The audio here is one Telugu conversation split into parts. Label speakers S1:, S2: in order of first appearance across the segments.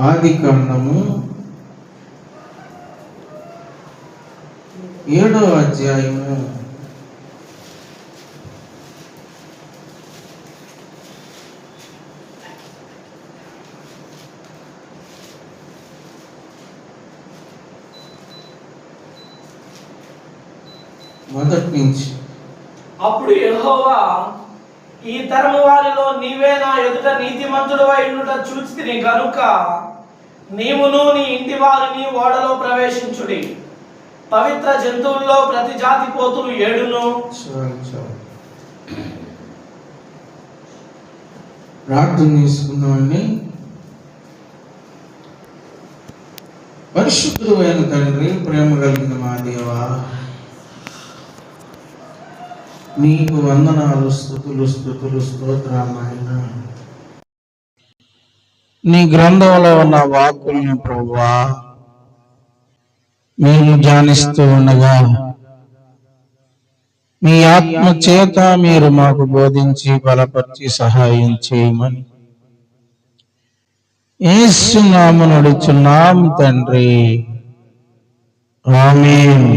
S1: ఆదికాండము 7వ అధ్యాయము మొదటి నుంచి.
S2: అప్పుడు యెహోవా, ఈ తరము వారిలో నీవే నా ఎదుట నీతిమంతుడవై ఉండుట చూచితిని గనుక నీవును నీ ఇంటి వారిని ఓడలో ప్రవేశించుడి. పవిత్ర జంతువుల్లో ప్రతి జాతి పోతులు 7ను.
S1: ప్రార్థన చేసుకున్నామండి. పరిశుద్ధుడు అయిన తండ్రి, ప్రేమ కలిగిన మా దేవా, నీకు వందనాలు, స్తుతులు స్తోత్రాలు నాయన. నీ గ్రంథంలో ఉన్న వాక్కుల్ని ప్రభువా మేము ధ్యానిస్తూ ఉండగా మీ ఆత్మ చేత మీరు మాకు బోధించి బలపరిచి సహాయం చేయమని యేసు నామమున అడుగుచున్నాం తండ్రి, ఆమేన్.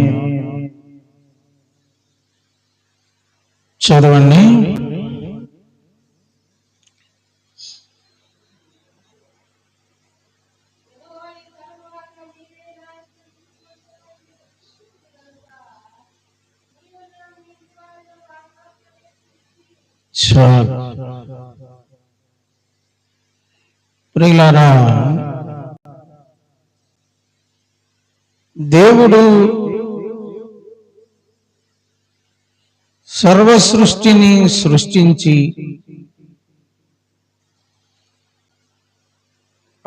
S1: చదవండి. ప్రియులారా, దేవుడు సర్వ సృష్టిని సృష్టించి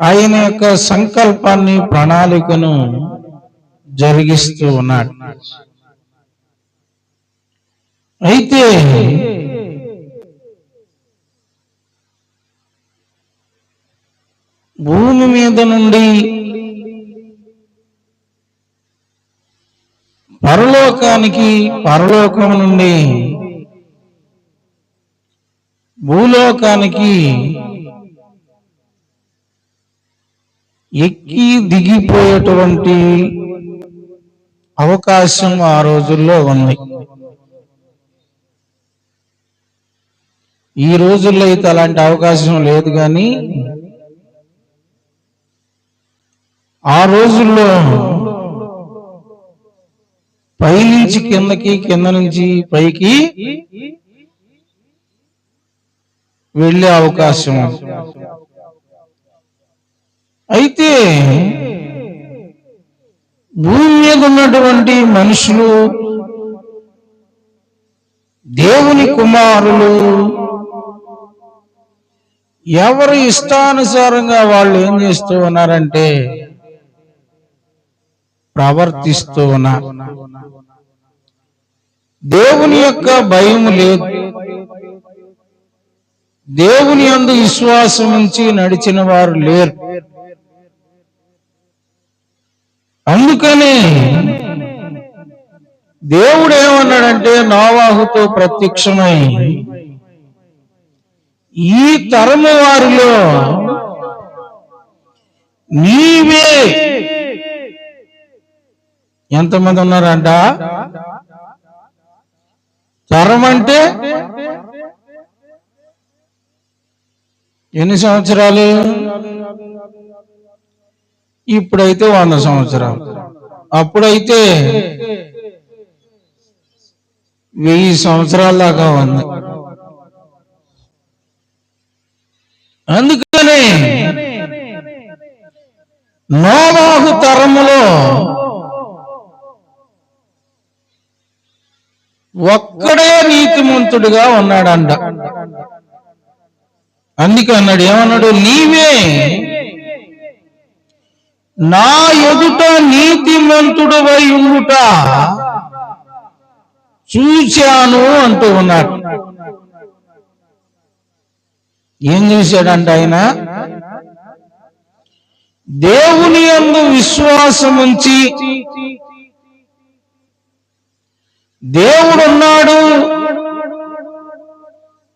S1: ఆయన యొక్క సంకల్పాన్ని, ప్రణాళికను జరిగిస్తూ ఉన్నాడు. అయితే భూమి మీద నుండి పరలోకానికి, పరలోకం నుండి భూలోకానికి ఎక్కి దిగిపోయేటువంటి అవకాశం ఆ రోజుల్లో ఉంది. ఈ రోజుల్లో అయితే అలాంటి అవకాశం లేదు, కానీ ఆ రోజుల్లో పైనుంచి కిందకి, కింద నుంచి పైకి వెళ్ళే అవకాశం. అయితే భూమి మీద ఉన్నటువంటి మనుషులు, దేవుని కుమారులు, ఎవరు ఇష్టానుసారంగా వాళ్ళు ఏం చేస్తూ ఉన్నారంటే ప్రవర్తిస్తూ ఉన్నారు. దేవుని యొక్క భయం లేదు. దేవుని యందు విశ్వాసం ఉంచి నడిచిన వారు లేరు. అందుకని దేవుడు ఏమన్నాడంటే నోవాహుతో ప్రత్యక్షమై, ఈ తరము వారిలో నీవే. ఎంతమంది ఉన్నారంట? తరం అంటే ఎన్ని సంవత్సరాలు? ఇప్పుడైతే 100 సంవత్సరాలు, అప్పుడైతే 1000 సంవత్సరాల దాకా ఉంది. అందుకని నోవాహు తరములో ఒక్కడే నీతిమంతుడిగా ఉన్నాడంట. అందుకే అన్నాడు, ఏమన్నాడు? నీవే నా ఎదుట నీతిమంతుడవై ఉండుట చూశాను అంటూ ఉన్నాడు. ఏం చూశాడంట ఆయన? దేవుని యందు విశ్వాసం ఉంచి దేవుడున్నాడు,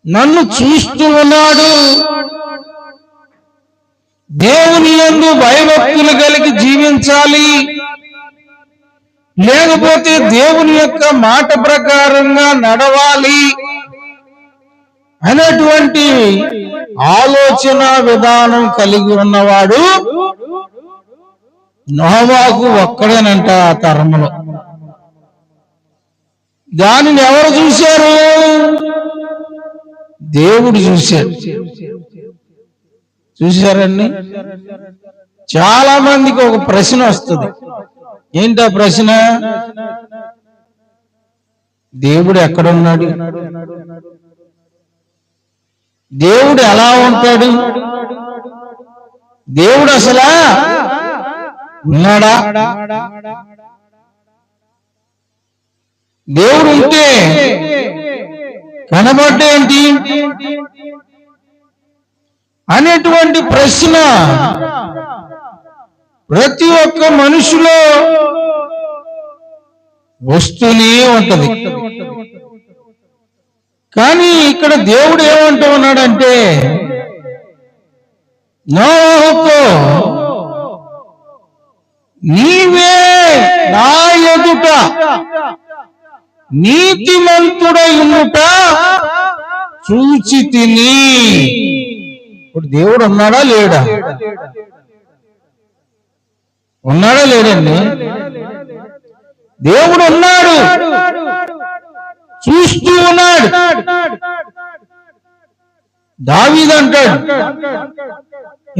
S1: నన్ను చూస్తూ ఉన్నాడు. దేవుని యందు భయభక్తులు కలిగి జీవించాలి, లేకపోతే దేవుని యొక్క మాట ప్రకారంగా నడవాలి అనేటువంటి ఆలోచన విధానం కలిగి ఉన్నవాడు నోవాహు ఒక్కడేనంట ఆ తరంలో. దానిని ఎవరు చూశారు? దేవుడు చూశాడు. చూశారండి? చాలా మందికి ఒక ప్రశ్న వస్తుంది. ఏంటా ప్రశ్న? దేవుడు ఎక్కడున్నాడు? దేవుడు ఎలా ఉంటాడు? దేవుడు అసలా ఉన్నాడా? దేవుడు ఉంటే కనబడ్డేంటి అనేటువంటి ప్రశ్న ప్రతి ఒక్క మనిషిలో వస్తూనే ఉంటది. కానీ ఇక్కడ దేవుడు ఏమంటూ ఉన్నాడంటే, నోవాహుతో నీవే నా ఎదుట నీతిమంతుడై ఉండుట చూచి తిని. ఇప్పుడు దేవుడు ఉన్నాడా లేడా? ఉన్నాడా లేడండి? దేవుడు ఉన్నాడు, చూస్తూ ఉన్నాడు. దావీదు అంటాడు,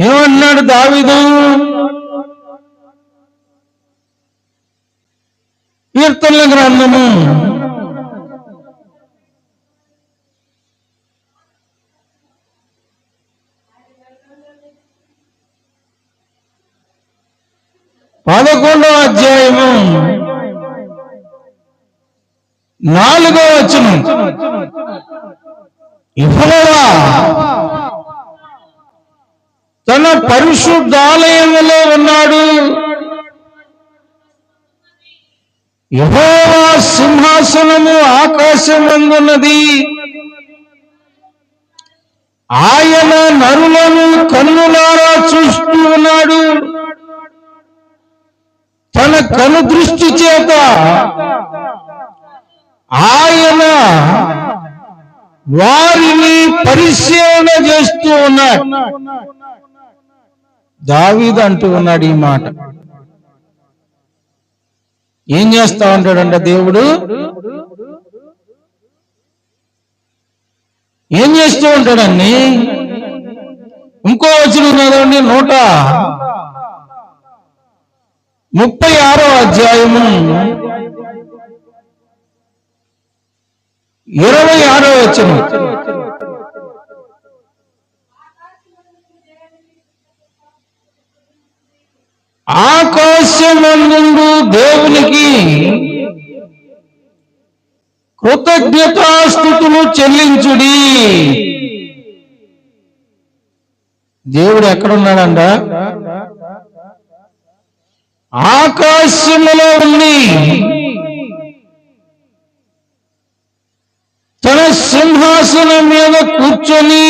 S1: ఏమన్నాడు దావీదు? కీర్తనల గ్రంథము 11వ అధ్యాయము 4వ వచనం, యెహోవా తన పరిశుద్ధాలయములో ఉన్నాడు, యెహోవా సింహాసనము ఆకాశమందున్నది, ఆయన నరులను కన్నులారా చూస్తూ ఉన్నాడు, తన కను దృష్టి చేత ఆయన వారిని పరిశీలన చేస్తూ ఉన్నాడు. దావీదు అంటూ ఉన్నాడు ఈ మాట. ఏం చేస్తా ఉంటాడంట దేవుడు? ఏం చేస్తూ ఉంటాడండి? ఇంకో వచనం చదవండి, 136వ అధ్యాయము 26వ వచనం. ఆకాశమందు దేవునికి కృతజ్ఞతాస్తుతులు చెల్లించుడి. దేవుడు ఎక్కడున్నాడంట? ఆకాశములో ఉండి తన సింహాసనం మీద కూర్చొని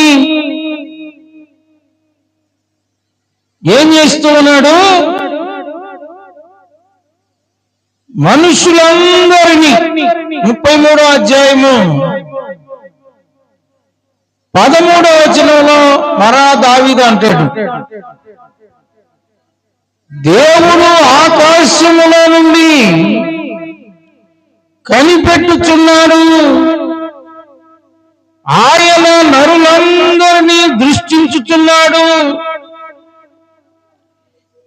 S1: ఏం చేస్తూ ఉన్నాడు? మనుషులందరినీ 33వ అధ్యాయము 13వ వచనంలో మరా దావీదు అంటాడు, దేవుడు ఆకాశములో నుండి కనిపెట్టుచున్నాడు, ఆయన నరులందరినీ దృష్టించుచున్నాడు,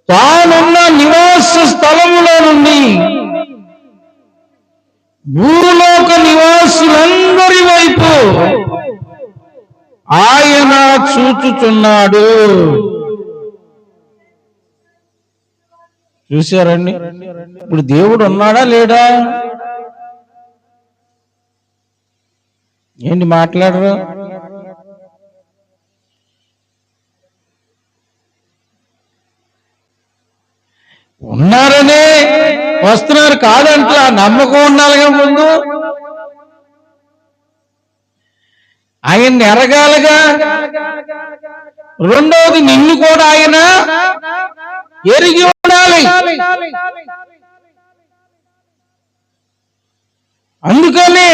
S1: తానున్న నివాస స్థలములో నుండి భూలోక నివాసులందరి వైపు ఆయన చూచుచున్నాడు. చూశారండి? ఇప్పుడు దేవుడు ఉన్నాడా లేడా? ఏంటి మాట్లాడరు? ఉన్నారనే వస్తున్నారు కాదంటే నమ్మకం ఉండాలిగా ముందు. ఆయన్ని ఎరగాలిగా. రెండవది, నిన్ను కూడా ఆయన ఎరిగి ఉండాలి. అందుకనే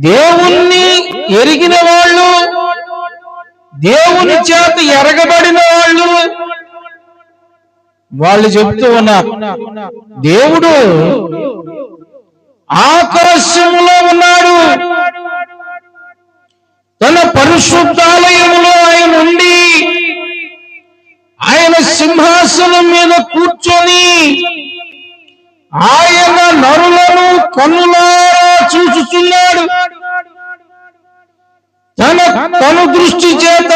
S1: దేవుణ్ణి ఎరిగిన వాళ్ళు, దేవుని చేత ఎరగబడిన వాళ్ళు చెప్తూ ఉన్నారు, దేవుడు ఆకాశంలో ఉన్నాడు, తన పరిశుద్ధాలయములో ఆయన ఉండి ఆయన సింహాసనం మీద కూర్చొని ఆయన నరులను కన్నులారా చూచుచున్నాడు. తన దృష్టి చేత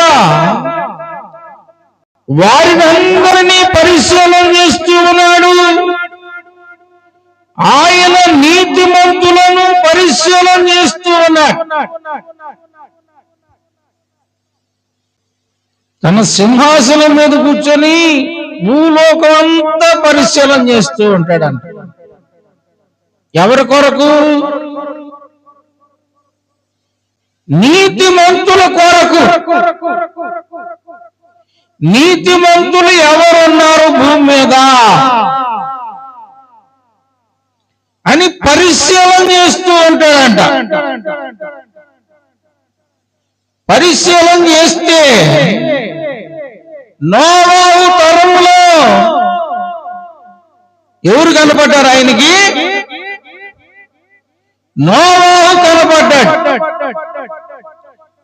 S1: వారిని అందరినీ పరిశీలన చేస్తూ ఉన్నాడు. ఆయన నీతిమంతులను పరిశీలన చేస్తూ ఉన్నాడు. తన సింహాసనం మీద కూర్చొని భూలోకం అంతా పరిశీలన చేస్తూ ఉంటాడంట. ఎవరి కొరకు? నీతిమంతుల కొరకు. నీతిమంతులు ఎవరున్నారు భూమి మీద అని పరిశీలన చేస్తూ ఉంటాడంట. పరిశీలన చేస్తే నోవాహు తరములో ఎవరు కనపడ్డారు ఆయనకి? నోవాహు కనపడ్డాడు.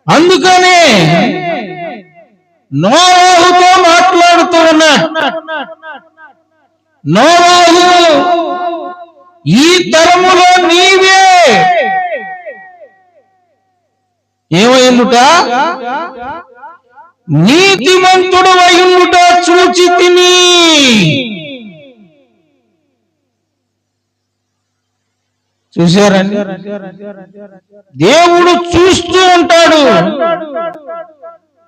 S1: అందుకనే నోవాహుతో మాట్లాడుతూ ఉన్నాడు. నోవాహు, ఈ తరములో నీవే ఏమైందుట? నీతిమంతుడు అయ్యుండుట చూచి తిని. చూశారండి, దేవుడు చూస్తూ ఉంటాడు,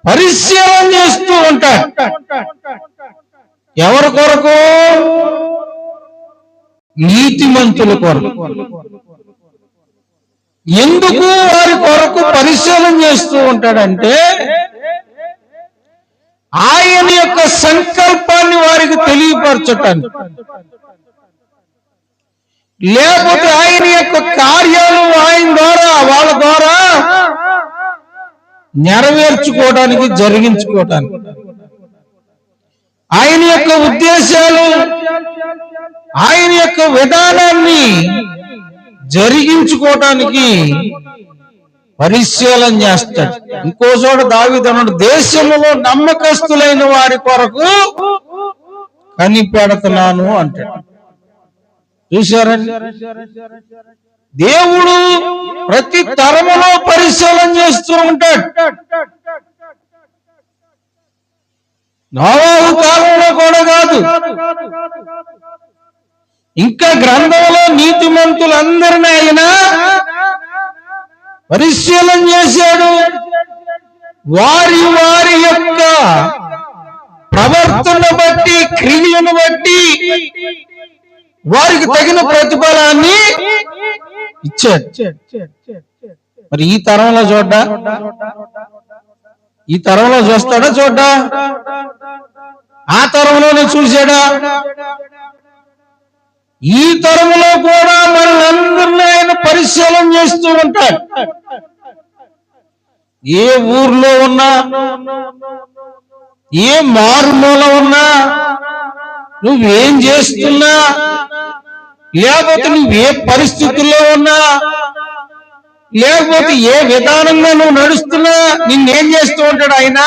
S1: పరిశీలన చేస్తూ ఉంటాడు. ఎవరి కొరకు? నీతిమంతుల కొరకు. ఎందుకు వారి కొరకు పరిశీలన చేస్తూ ఉంటాడంటే, ఆయన యొక్క సంకల్పాన్ని వారికి తెలియపరచటానికి, లేకపోతే ఆయన యొక్క కార్యాలు ఆయన ద్వారా వాళ్ళ ద్వారా నెరవేర్చుకోవడానికి, జరిగించుకోవటానికి, ఆయన యొక్క ఉద్దేశాలు, ఆయన యొక్క విధానాన్ని జరిగించుకోవటానికి పరిశీలన చేస్తాడు. ఇంకో చోట దావీదు అన్నాడు, దేశంలో నమ్మకస్తులైన వారి కొరకు కనిపెడుతున్నాను అంటాడు. చూశారండి, దేవుడు ప్రతి తరములో పరిశీలన చేస్తూ ఉంటాడు. నోవాహు కాలంలో కూడా కాదు, ఇంకా గ్రంథంలో నీతిమంతులందరినీ ఆయన పరిశీలన చేశాడు. వారి వారి యొక్క ప్రవర్తన బట్టి, క్రియను బట్టి వారికి తగిన ప్రతిఫలాన్ని ఇచ్చాడు. మరి ఈ తరంలో చూడ్డా? ఈ తరంలో చూస్తాడా? చూడ్డా? ఆ తరంలోనే చూశాడా? ఈ తరములో కూడా మనల్ని ఆయన పరిశీలన చేస్తూ ఉంటాడు. ఏ ఊర్లో ఉన్నా, ఏ మారుమూల ఉన్నా, నువ్వేం చేస్తున్నా, లేకపోతే నువ్వే పరిస్థితుల్లో ఉన్నా, లేకపోతే ఏ విధానంగా నువ్వు నడుస్తున్నా, నిన్నేం చేస్తూ ఉంటాడు ఆయన?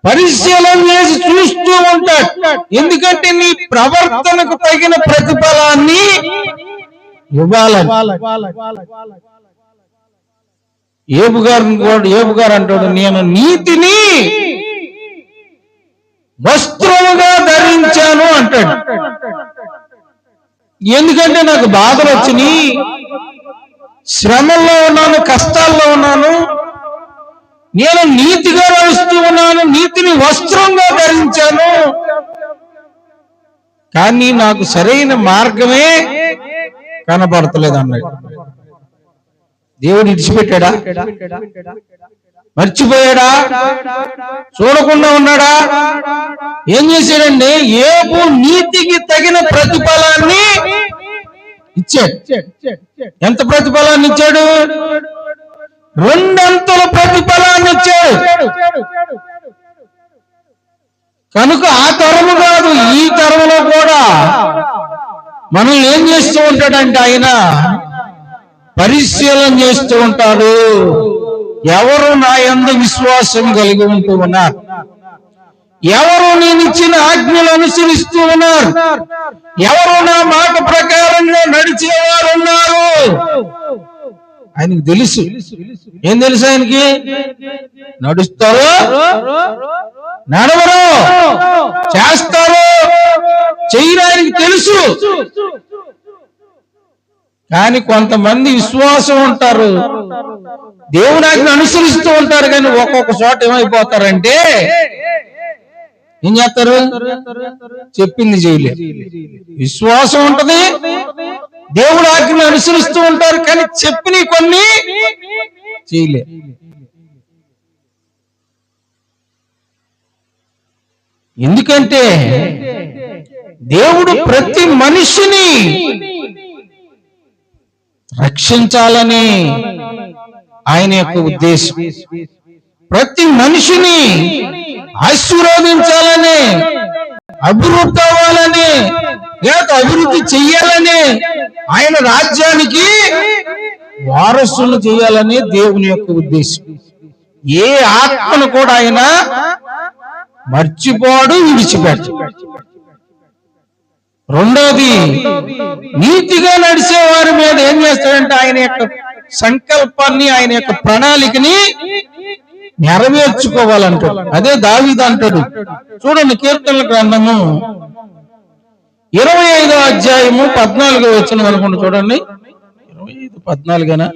S1: పరిశీలన చేసి చూస్తూ ఉంటాడు. ఎందుకంటే నీ ప్రవర్తనకు తగిన ప్రతిఫలాన్ని ఇవ్వాలని. ఏబు గారు అంటాడు, నేను నీతిని వస్త్రముగా ధరించాను అంటాడు. ఎందుకంటే నాకు బాధలు వచ్చినాయి, శ్రమల్లో ఉన్నాను, కష్టాల్లో ఉన్నాను, నేను నీతిగా నడుస్తూ ఉన్నాను, నీతిని వస్త్రంగా ధరించాను, కానీ నాకు సరైన మార్గమే కనబడతలేదు అన్నాడు. దేవుడు విడిచిపెట్టాడా? మర్చిపోయాడా? చూడకుండా ఉన్నాడా? ఏం చేశాడండి? యోబు నీతికి తగిన ప్రతిఫలాన్ని ఇచ్చాడు. ఎంత ప్రతిఫలాన్ని ఇచ్చాడు? 2 అంతల ప్రతిఫలాన్ని ఇచ్చాడు. కనుక ఆ తరము కాదు, ఈ తరములో కూడా మనల్ని ఏం చేస్తూ ఉంటాడంటే ఆయన పరిశీలన చేస్తూ ఉంటాడు. ఎవరు నా యందు విశ్వాసం కలిగి ఉంటూ ఉన్నారు? ఎవరు నేను ఇచ్చిన ఆజ్ఞలు అనుసరిస్తూ ఉన్నారు? ఎవరు నా మాట ప్రకారంగా నడిచేవారు ఉన్నారు? ఆయనకు తెలుసు. ఏం తెలుసు ఆయనకి? నడుస్తారో నడవరు, చేస్తారో చెయ్యరు ఆయనకి తెలుసు. కానీ కొంతమంది విశ్వాసం ఉంటారు, దేవుని ఆజ్ఞను అనుసరిస్తూ ఉంటారు, కానీ ఒక్కొక్క చోట ఏమైపోతారంటే ఏం చేస్తారు? చెప్పింది చేయలేదు. విశ్వాసం ఉంటది, దేవుడు ఆజ్ఞను అనుసరిస్తూ ఉంటారు, కానీ చెప్పిన కొన్ని చేయలే. ఎందుకంటే దేవుడు ప్రతి మనిషిని రక్షించాలని ఆయన యొక్క ఉద్దేశం. ప్రతి మనిషిని ఆశీర్వదించాలని, అభివృద్ధి అవ్వాలని, లేక అభివృద్ధి చెయ్యాలని, ఆయన రాజ్యానికి వారసులు చేయాలని దేవుని యొక్క ఉద్దేశం. ఏ ఆత్మను కూడా ఆయన మర్చిపోడు, విడిచిపెట్టు. రెండోది, నీతిగా నడిచే వారి మీద ఏం చేస్తాడంటే ఆయన యొక్క సంకల్పాన్ని, ఆయన యొక్క ప్రణాళికని నెరవేర్చుకోవాలంటాడు. అదే దావీదు అంటాడు. చూడండి, కీర్తనల గ్రంథము 25వ అధ్యాయము 14వ వచనం అనుకుంటూ చూడండి. 25:14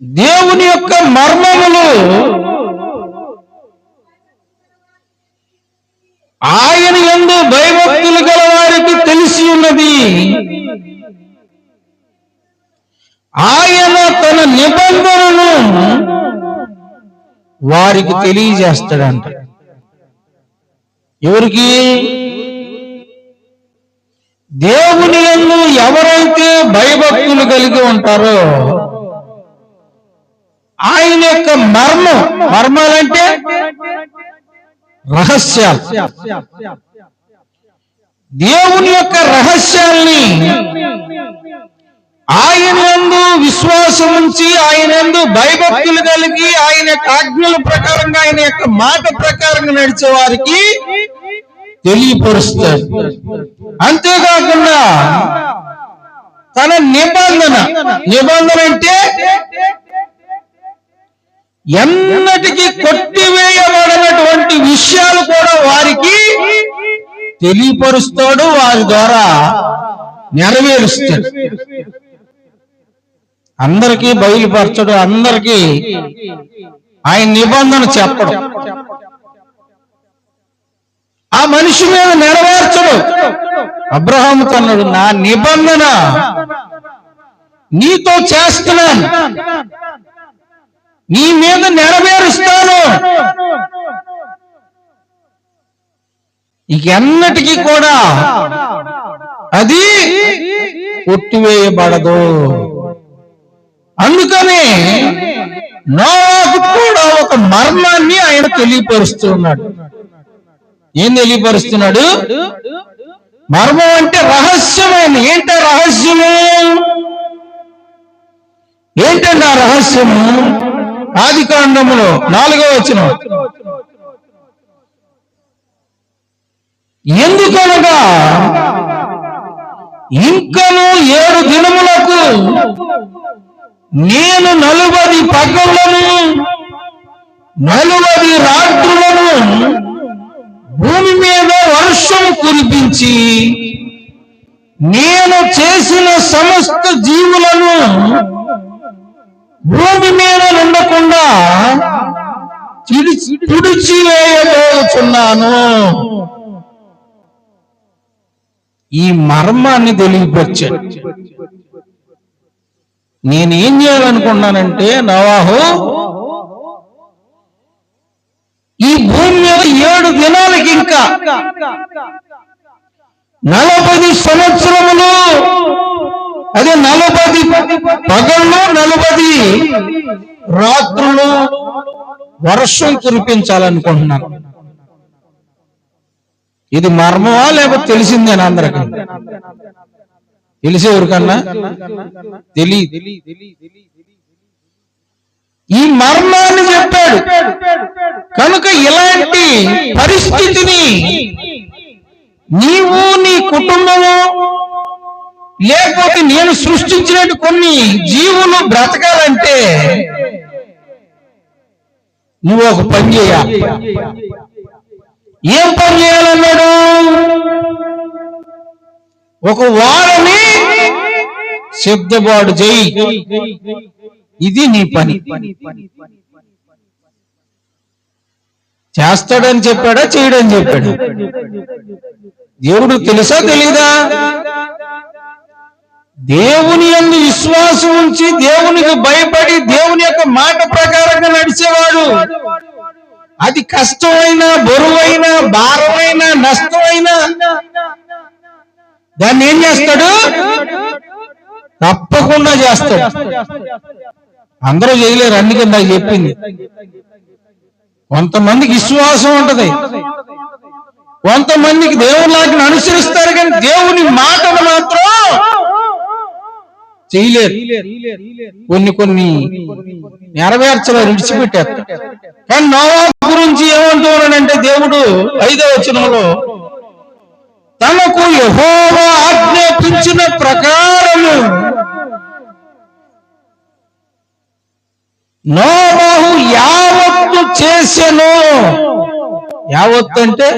S1: దేవుని యొక్క మర్మములు ఆయన యందు భయభక్తులు గల వారికి తెలిసి ఉన్నది. ఆయన తన నిబంధనను వారికి తెలియజేస్తాడంట. ఎవరికి? దేవుని యందు ఎవరైతే భయభక్తులు కలిగి ఉంటారో ఆయన యొక్క మర్మాలంటే రహస్యాలు, దేవుని యొక్క రహస్యాల్ని ఆయన యందు విశ్వాసం ఉంచి, ఆయన యందు భయభక్తులు కలిగి, ఆయన యొక్క ఆజ్ఞల ప్రకారంగా, ఆయన యొక్క మాట ప్రకారంగా నడిచే వారికి తెలియపరుస్తాడు. అంతేకాకుండా తన నిబంధన అంటే ఎన్నటికీ కొట్టివేయబడినటువంటి విషయాలు కూడా వారికి తెలియపరుస్తాడు, వారి ద్వారా నెరవేరుస్తాడు. అందరికీ బయలుపరచడు, అందరికీ ఆయన నిబంధన చెప్పడం. ఆ మనిషి మీద నెరవేర్చడు. అబ్రహాముతో అన్నాడు, నా నిబంధన నీతో చేస్తున్నాను, నీ మీద నెరవేరుస్తాను. ఎన్నటికీ కూడా అది కొట్టివేయబడదు. అందుకని నాకు కూడా ఒక మర్మాన్ని ఆయన తెలియపరుస్తున్నాడు. ఏం తెలియపరుస్తున్నాడు? మర్మం అంటే రహస్యమైన. ఏంటో రహస్యము? ఏంటండి ఆ రహస్యము? ఆదికాండములో 4వ వచనం, ఎందుకనగా ఇంకను 7 దినములకు నేను 40 పగళ్లను 40 రాత్రులను భూమి మీద వర్షం కురిపించి నేను చేసిన సమస్త జీవులను భూమి మీద ఉండకుండా తుడిచివేయబోతున్నాను. ఈ మర్మాన్ని తెలియపరిచాడు. నేనేం చేయాలనుకున్నానంటే, నోవాహు ఈ భూమి మీద 7 దినాలకి ఇంకా 40 సంవత్సరములు, అదే 40 పగళ్ళు 40 రాత్రులు వర్షం కురిపించాలనుకుంటున్నాను. ఇది మర్మమా లేకపోతే తెలిసిందేనా? అందరికీ తెలిసేవరికన్నా తెలియదు. ఈ మర్మాన్ని చెప్పాడు. కనుక ఇలాంటి పరిస్థితిని నీవు, నీ కుటుంబము, లేకపోతే నేను సృష్టించినట్టు కొన్ని జీవులు బ్రతకాలంటే నువ్వు ఒక పని చేయాలి. ఏం పని చేయాలన్నాడు? ఒక వారని సిద్ధపాటు చేయి. ఇది నీ పని. చేస్తాడని చెప్పాడా, చేయడని చెప్పాడు? దేవుడు తెలుసా తెలీదా? దేవుని యందు విశ్వాసం ఉంచి, దేవునికి భయపడి, దేవుని యొక్క మాట ప్రకారంగా నడిచేవాడు, అది కష్టమైనా, బరువైనా, భారమైనా, నష్టమైనా దాన్ని ఏం చేస్తాడు? తప్పకుండా చేస్తాడు. అందరూ చేయలేరు, అందుకే నాకు చెప్పింది. కొంతమందికి విశ్వాసం ఉంటది, కొంతమందికి దేవుని వాటిని అనుసరిస్తారు, కానీ దేవుని మాటను మాత్రం చేయలేరు. కొన్ని నెరవేర్చలేరు, విడిచిపెట్టారు. కానీ నోవహు గురించి ఏమంటున్నాడంటే దేవుడు 5వ వచనంలో, తనకు యెహోవా ఆజ్ఞాపించిన ప్రకారము నోవహు యావత్తు చేసెను. యావత్తు అంటే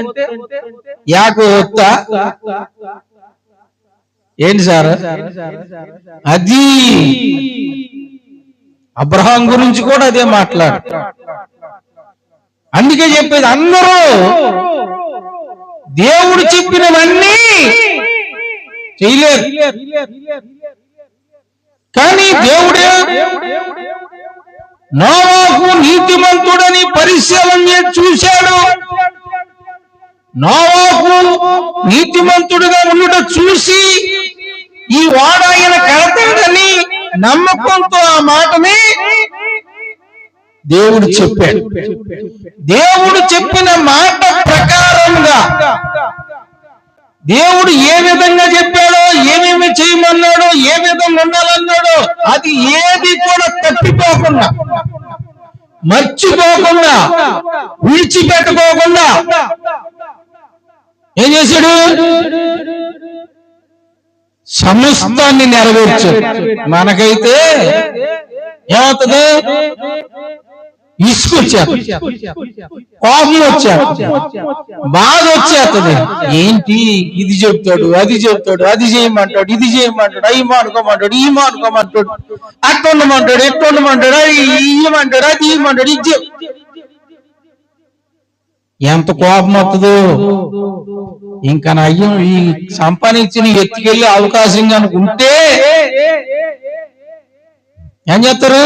S1: యాకు ఒత్త ఏంటి సార్? అది అబ్రహాం గురించి కూడా అదే మాట్లాడు. అందుకే చెప్పేది, అందరూ దేవుడు చెప్పినవన్నీ చేయలేరు, కానీ దేవుడే నోవహు నీతిమంతుడని పరిశీలన చూశాడు. నోవహు నీతిమంతుడుగా ఉండుట చూసి ఈ ఓడ ఆయన కడతాడని నమ్మకంతో ఆ మాటని దేవుడు చెప్పాడు. దేవుడు చెప్పిన మాట ప్రకారంగా దేవుడు ఏ విధంగా చెప్పాడో, ఏమేమి చేయమన్నాడో, ఏ విధంగా ఉండాలన్నాడో అది ఏది కూడా తప్పిపోకుండా, మర్చిపోకుండా, విడిచిపెట్టుకోకుండా ఏం చేశాడు? సమస్తాన్ని నెరవేర్చాడు. మనకైతే ఏమవుతుంది? ఇసుకొచ్చేది, కోపం వచ్చేది, బాధ వచ్చేస్తుంది. ఏంటి ఇది చెప్తాడు, అది చెప్తాడు, అది చేయమంటాడు, ఇది చేయమంటాడు, అవి మానుకోమంటాడు, ఈ మానుకోమంటాడు, అట్టు ఉండమంటాడు, ఎట్టు ఉండమంటాడు, అది ఇవ్వమంటాడు, అది ఇవ్వమంటాడు, ఇది ఎంత కోపం వస్తుందో. ఇంకా నయ్యం ఈ సంపాదించిన ఎత్తుకెళ్ళే అవకాశం కనుకుంటే ఏం చేస్తారు?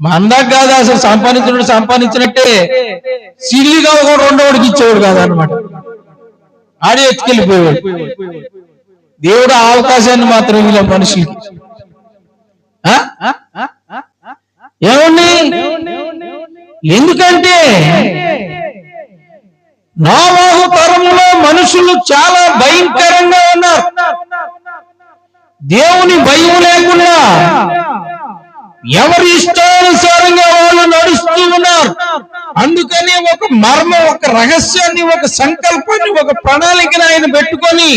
S1: మందాక కాదు అసలు, సంపాదించినట్టే సిల్లిగా కూడా రెండోడికి ఇచ్చేవాడు కాదనమాట. ఆడే ఎత్తుకెళ్ళిపోయాడు. దేవుడు ఆ అవకాశాన్ని మాత్రం ఇలా మనుషులకి ఏమండి? ఎందుకంటే నోవహు తరములో మనుషులు చాలా భయంకరంగా ఉన్నారు. దేవుని భయం లేకుండా ఎవరి ఇష్టానుసారంగా వాళ్ళు నడుస్తూ ఉన్నారు. అందుకని ఒక మర్మం, ఒక రహస్యాన్ని, ఒక సంకల్పాన్ని, ఒక ప్రణాళికను ఆయన పెట్టుకొని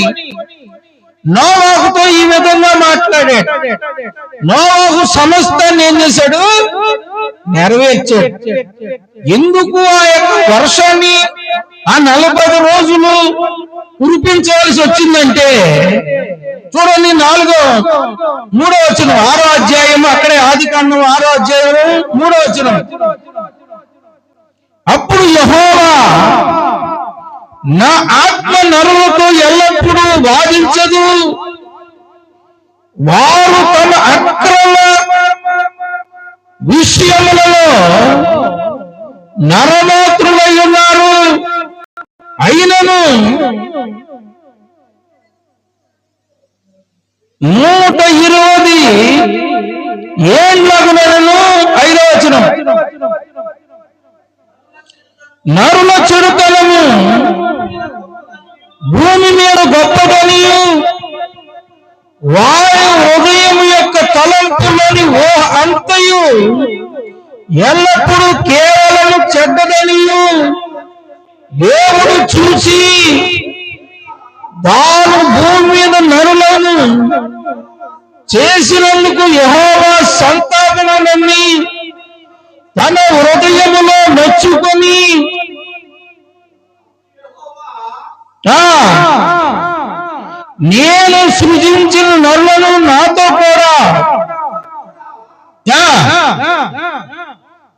S1: నోవహుతో ఈ విధంగా మాట్లాడాడు. నోవహు సమస్తాన్ని ఏం చేశాడు? నెరవేర్చాడు. ఎందుకు ఆ యొక్క వర్షాన్ని ఆ 40 రోజులు కురిపించవలసి వచ్చిందంటే, చూడండి 3వ వచనం 6వ అధ్యాయం, అక్కడే ఆదికాండం 6వ అధ్యాయం 3వ వచనం. అప్పుడు యెహోవా నా ఆత్మ నరులతో ఎల్లప్పుడూ వాదించదు. వారు తమ అక్రమ విషయములలో నరమాతృలై ఉన్నారు. అయినను 120 ఏండ్లగునను. 5వ వచనం, నరుల చెడుతనము భూమి మీద గొప్పదని వారి హృదయం యొక్క తలంపులోని ఊహ అంతయు ఎల్లప్పుడూ కేవలం చెడ్డదని దేవుడు చూసి తాను భూమి మీద నరులను చేసినందుకు యెహోవా సంతాపనని తన హృదయములో మెచ్చుకొని నేను సృజించిన నరులను నాతో కూడా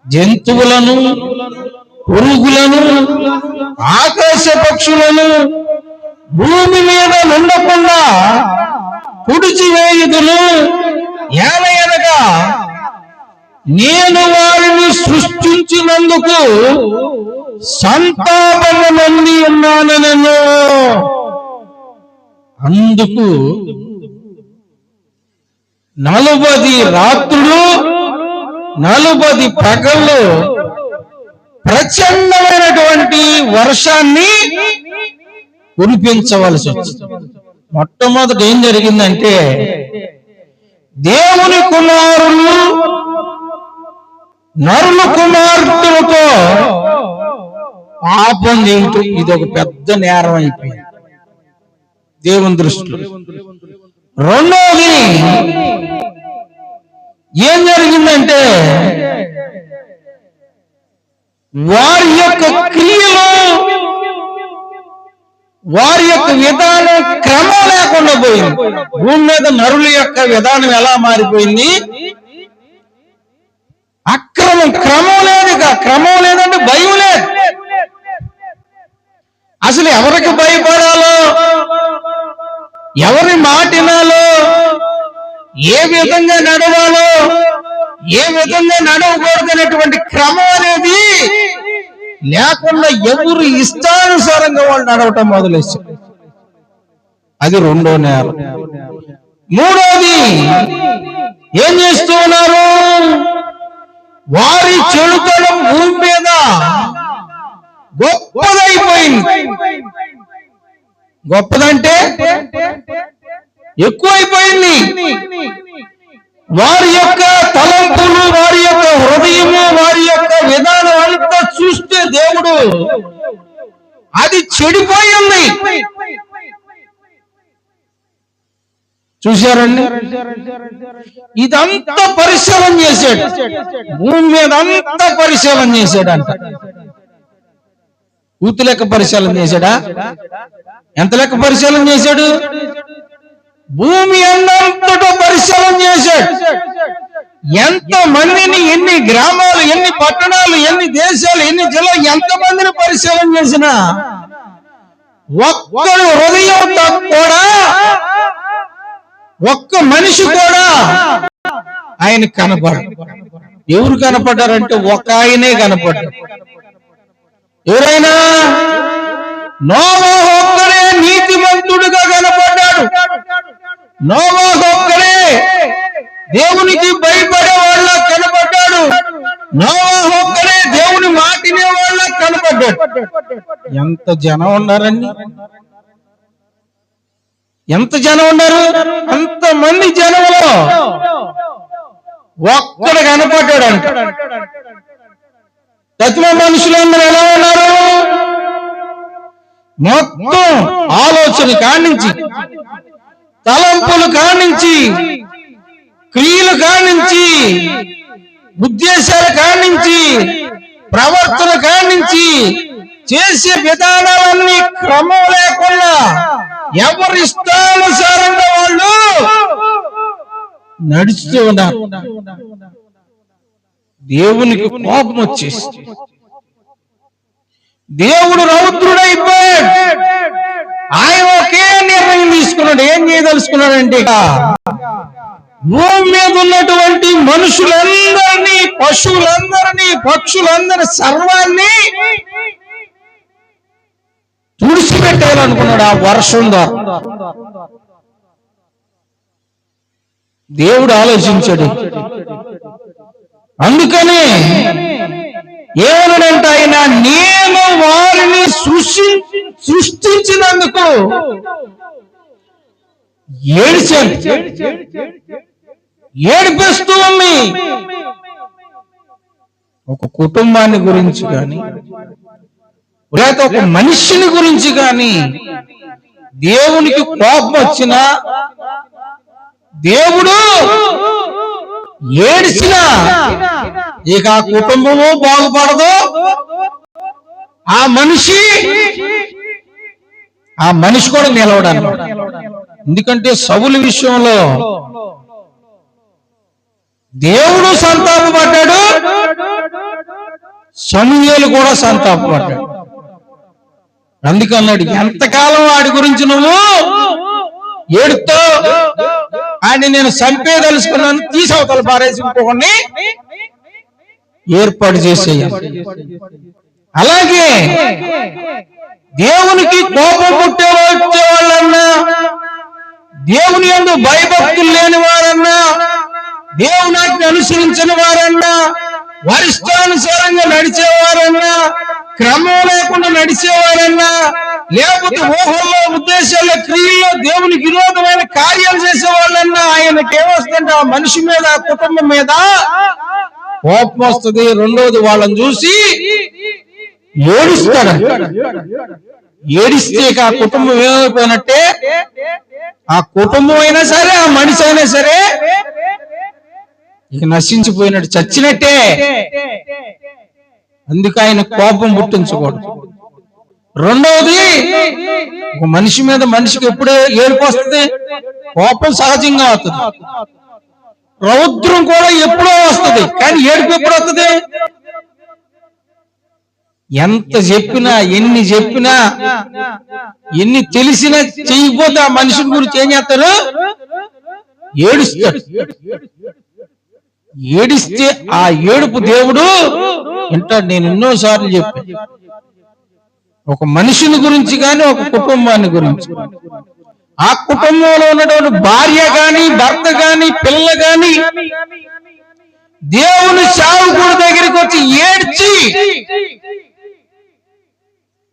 S1: జంతువులను, పురుగులను, ఆకాశ పక్షులను భూమి మీద ఉండకుండా పుడిచివేయుదును. ఏలయనగా నేను వారిని సృష్టించినందుకు సంతాపము నొంది ఉన్నానెను. అందుకు 40 రాత్రులు 40 పగళ్ళు ప్రచండమైనటువంటి వర్షాన్ని కురిపించవలసి వచ్చింది. మొట్టమొదటి ఏం జరిగిందంటే, దేవుని కుమారులు నరుల కుమార్తెలతో పాపం చేయటం ఇది ఒక పెద్ద నేరం అయిపోయింది దేవుని దృష్టిలో. రెండోది ఏం జరిగిందంటే, వారి యొక్క క్రియలు, వారి యొక్క విధానం క్రమం లేకుండా పోయింది. భూమి మీద నరుల యొక్క విధానం ఎలా మారిపోయింది? అక్రమం. క్రమం లేదు. క్రమం లేదంటే భయం లేదు. అసలు ఎవరికి భయపడాలో, ఎవరి మాట వినాలో, ఏ విధంగా నడవాలో, ఏ విధంగా నడవకూడదనేటువంటి క్రమం అనేది లేకుండా ఎవరు ఇష్టానుసారంగా వాళ్ళు నడవటం మొదలెచ్చారు. అది రెండో నేరం. మూడోది ఏం చేస్తూ ఉన్నారు? వారి చెడుతనం భూమి మీద గొప్పదైపోయింది. గొప్పదంటే ఎక్కువైపోయింది. వారి యొక్క తలంపులు, వారి యొక్క హృదయము, వారి యొక్క విధానం అంతా చూస్తే దేవుడు అది చెడిపోయింది. చూశారండి? ఇదంతా పరిశీలన చేశాడు. భూమి మీద అంతా పరిశీలన చేశాడంట. ఊతి లెక్క పరిశీలన చేశాడా? ఎంత లెక్క పరిశీలన చేశాడు? భూమి అంతటా పరిశీలన చేశాడు. ఎంత మందిని, ఎన్ని గ్రామాలు, ఎన్ని పట్టణాలు, ఎన్ని దేశాలు, ఎన్ని జిల్లాలు, ఎంత మందిని పరిశీలన చేసినా ఒక్కడు హృదయం కూడా, ఒక్క మనిషి కూడా ఆయన కనపడ్డాడు. ఎవరు కనపడ్డారంటే ఒక ఆయనే కనపడ్డాడు. ఎవరైనా? నోవహు ఒక్కడే నీతిమంతుడుగా కనపడ్డాడు. నోవహు ఒక్కడే దేవునికి భయపడే వాళ్ళ కనపడ్డాడు. నోవహు ఒక్కడే దేవుని మాటినే వాళ్ళ కనపడ్డాడు. ఎంత జనం ఉన్నారండి! ఎంత జనం ఉన్నారు! అంతమంది జనంలో ఒక్కడు కనపడ్డాడు అంట. తత్వ మనుషులందరూ ఎలా ఉన్నారు? మొత్తం ఆలోచన కానించి, తలంపులు కానించి, క్రియలు కానించి, ఉద్దేశాల కానించి, ప్రవర్తన కానించి, చేసే విధానాలన్నీ క్రమం లేకుండా ఎవరి ఇష్టానుసారంగా వాళ్ళు నడుస్తూ ఉన్నారు. దేవునికి కోపం వచ్చేసి దేవుడు రౌద్రుడైపోయాడు. ఆయన ఒకే నిర్ణయం తీసుకున్నాడు. ఏం చేయదలుచుకున్నాడంటే భూమి మీద ఉన్నటువంటి మనుషులందరినీ, పశువులందరినీ, పక్షులందరి సర్వాన్ని తుడిచిపెట్టాలనుకున్నాడు ఆ వర్షం ద్వారా. దేవుడు ఆలోచించాడు. అందుకని ఏమన్నాడంటే ఆయన, నేను వారిని సృష్టించినందుకు ఏడిచాను. ఏడిపిస్తూ ఉంది. ఒక కుటుంబాన్ని గురించి కానీ, లేకపోతే ఒక మనిషిని గురించి కానీ దేవునికి కోపం వచ్చినా, దేవుడు ఏడ్చినా ఇక ఆ కుటుంబము బాగుపడదు, ఆ మనిషి కూడా నిలవడానికి. ఎందుకంటే సౌలు విషయంలో దేవుడు సంతాపపడ్డాడు, సమూయేలు కూడా సంతాపపడ్డాడు. అందుకన్నాడు, ఎంతకాలం వాడి గురించి నువ్వు ఏడుతో ఆయన నేను చంపేదలుచుకున్నాను, తీసవతలు పారేసి ఇంకొకరిని ఏర్పాటు చేసేయాలి. అలాగే దేవునికి కోపం వచ్చే వాళ్ళన్నా, దేవుని యందు భయభక్తులు లేని వారన్నా, దేవునాన్ని అనుసరించిన వారన్నా, వరిష్టానుసారంగా నడిచేవారన్నా, క్రమం లేకుండా నడిచేవారన్నా, లేకపోతే ఊహల్లో, ఉద్దేశాల్లో, క్రియల్లో దేవునికి విరోధమైన కార్యాలు చేసేవాళ్ళన్నా ఆయనకి ఏమొస్తుందంటే ఆ మనిషి మీద, ఆ కుటుంబం మీద కోపం వస్తుంది. రెండోది వాళ్ళని చూసి ఏడుస్తాడు. ఏడిస్తే ఆ కుటుంబం ఏమైపోయినట్టే, ఆ కుటుంబం అయినా సరే, ఆ మనిషి అయినా సరే ఇక నశించిపోయినట్టు, చచ్చినట్టే. అందుకు ఆయన కోపం పుట్టించకూడదు. రెండవది, ఒక మనిషి మీద మనిషికి ఎప్పుడే ఏడుపు వస్తుంది, కోపం సహజంగా వస్తుంది. రౌద్రం కూడా ఎప్పుడో వస్తుంది, కానీ ఏడుపు ఎప్పుడు వస్తుంది? ఎంత చెప్పినా, ఎన్ని చెప్పినా, ఎన్ని తెలిసినా చేయకపోతే ఆ మనిషిని గురించి ఏం చేస్తారు? ఏడుస్తాడు. ఏడిస్తే ఆ ఏడుపు దేవుడు వింటాడు. నేను ఎన్నోసార్లు చెప్పాను, ఒక మనిషిని గురించి కానీ, ఒక కుటుంబాన్ని గురించి, ఆ కుటుంబంలో ఉన్నటువంటి భార్య గాని, భర్త గాని, పిల్లలు గాని దేవుని సేవకుడి దగ్గరికి వచ్చి ఏడ్చి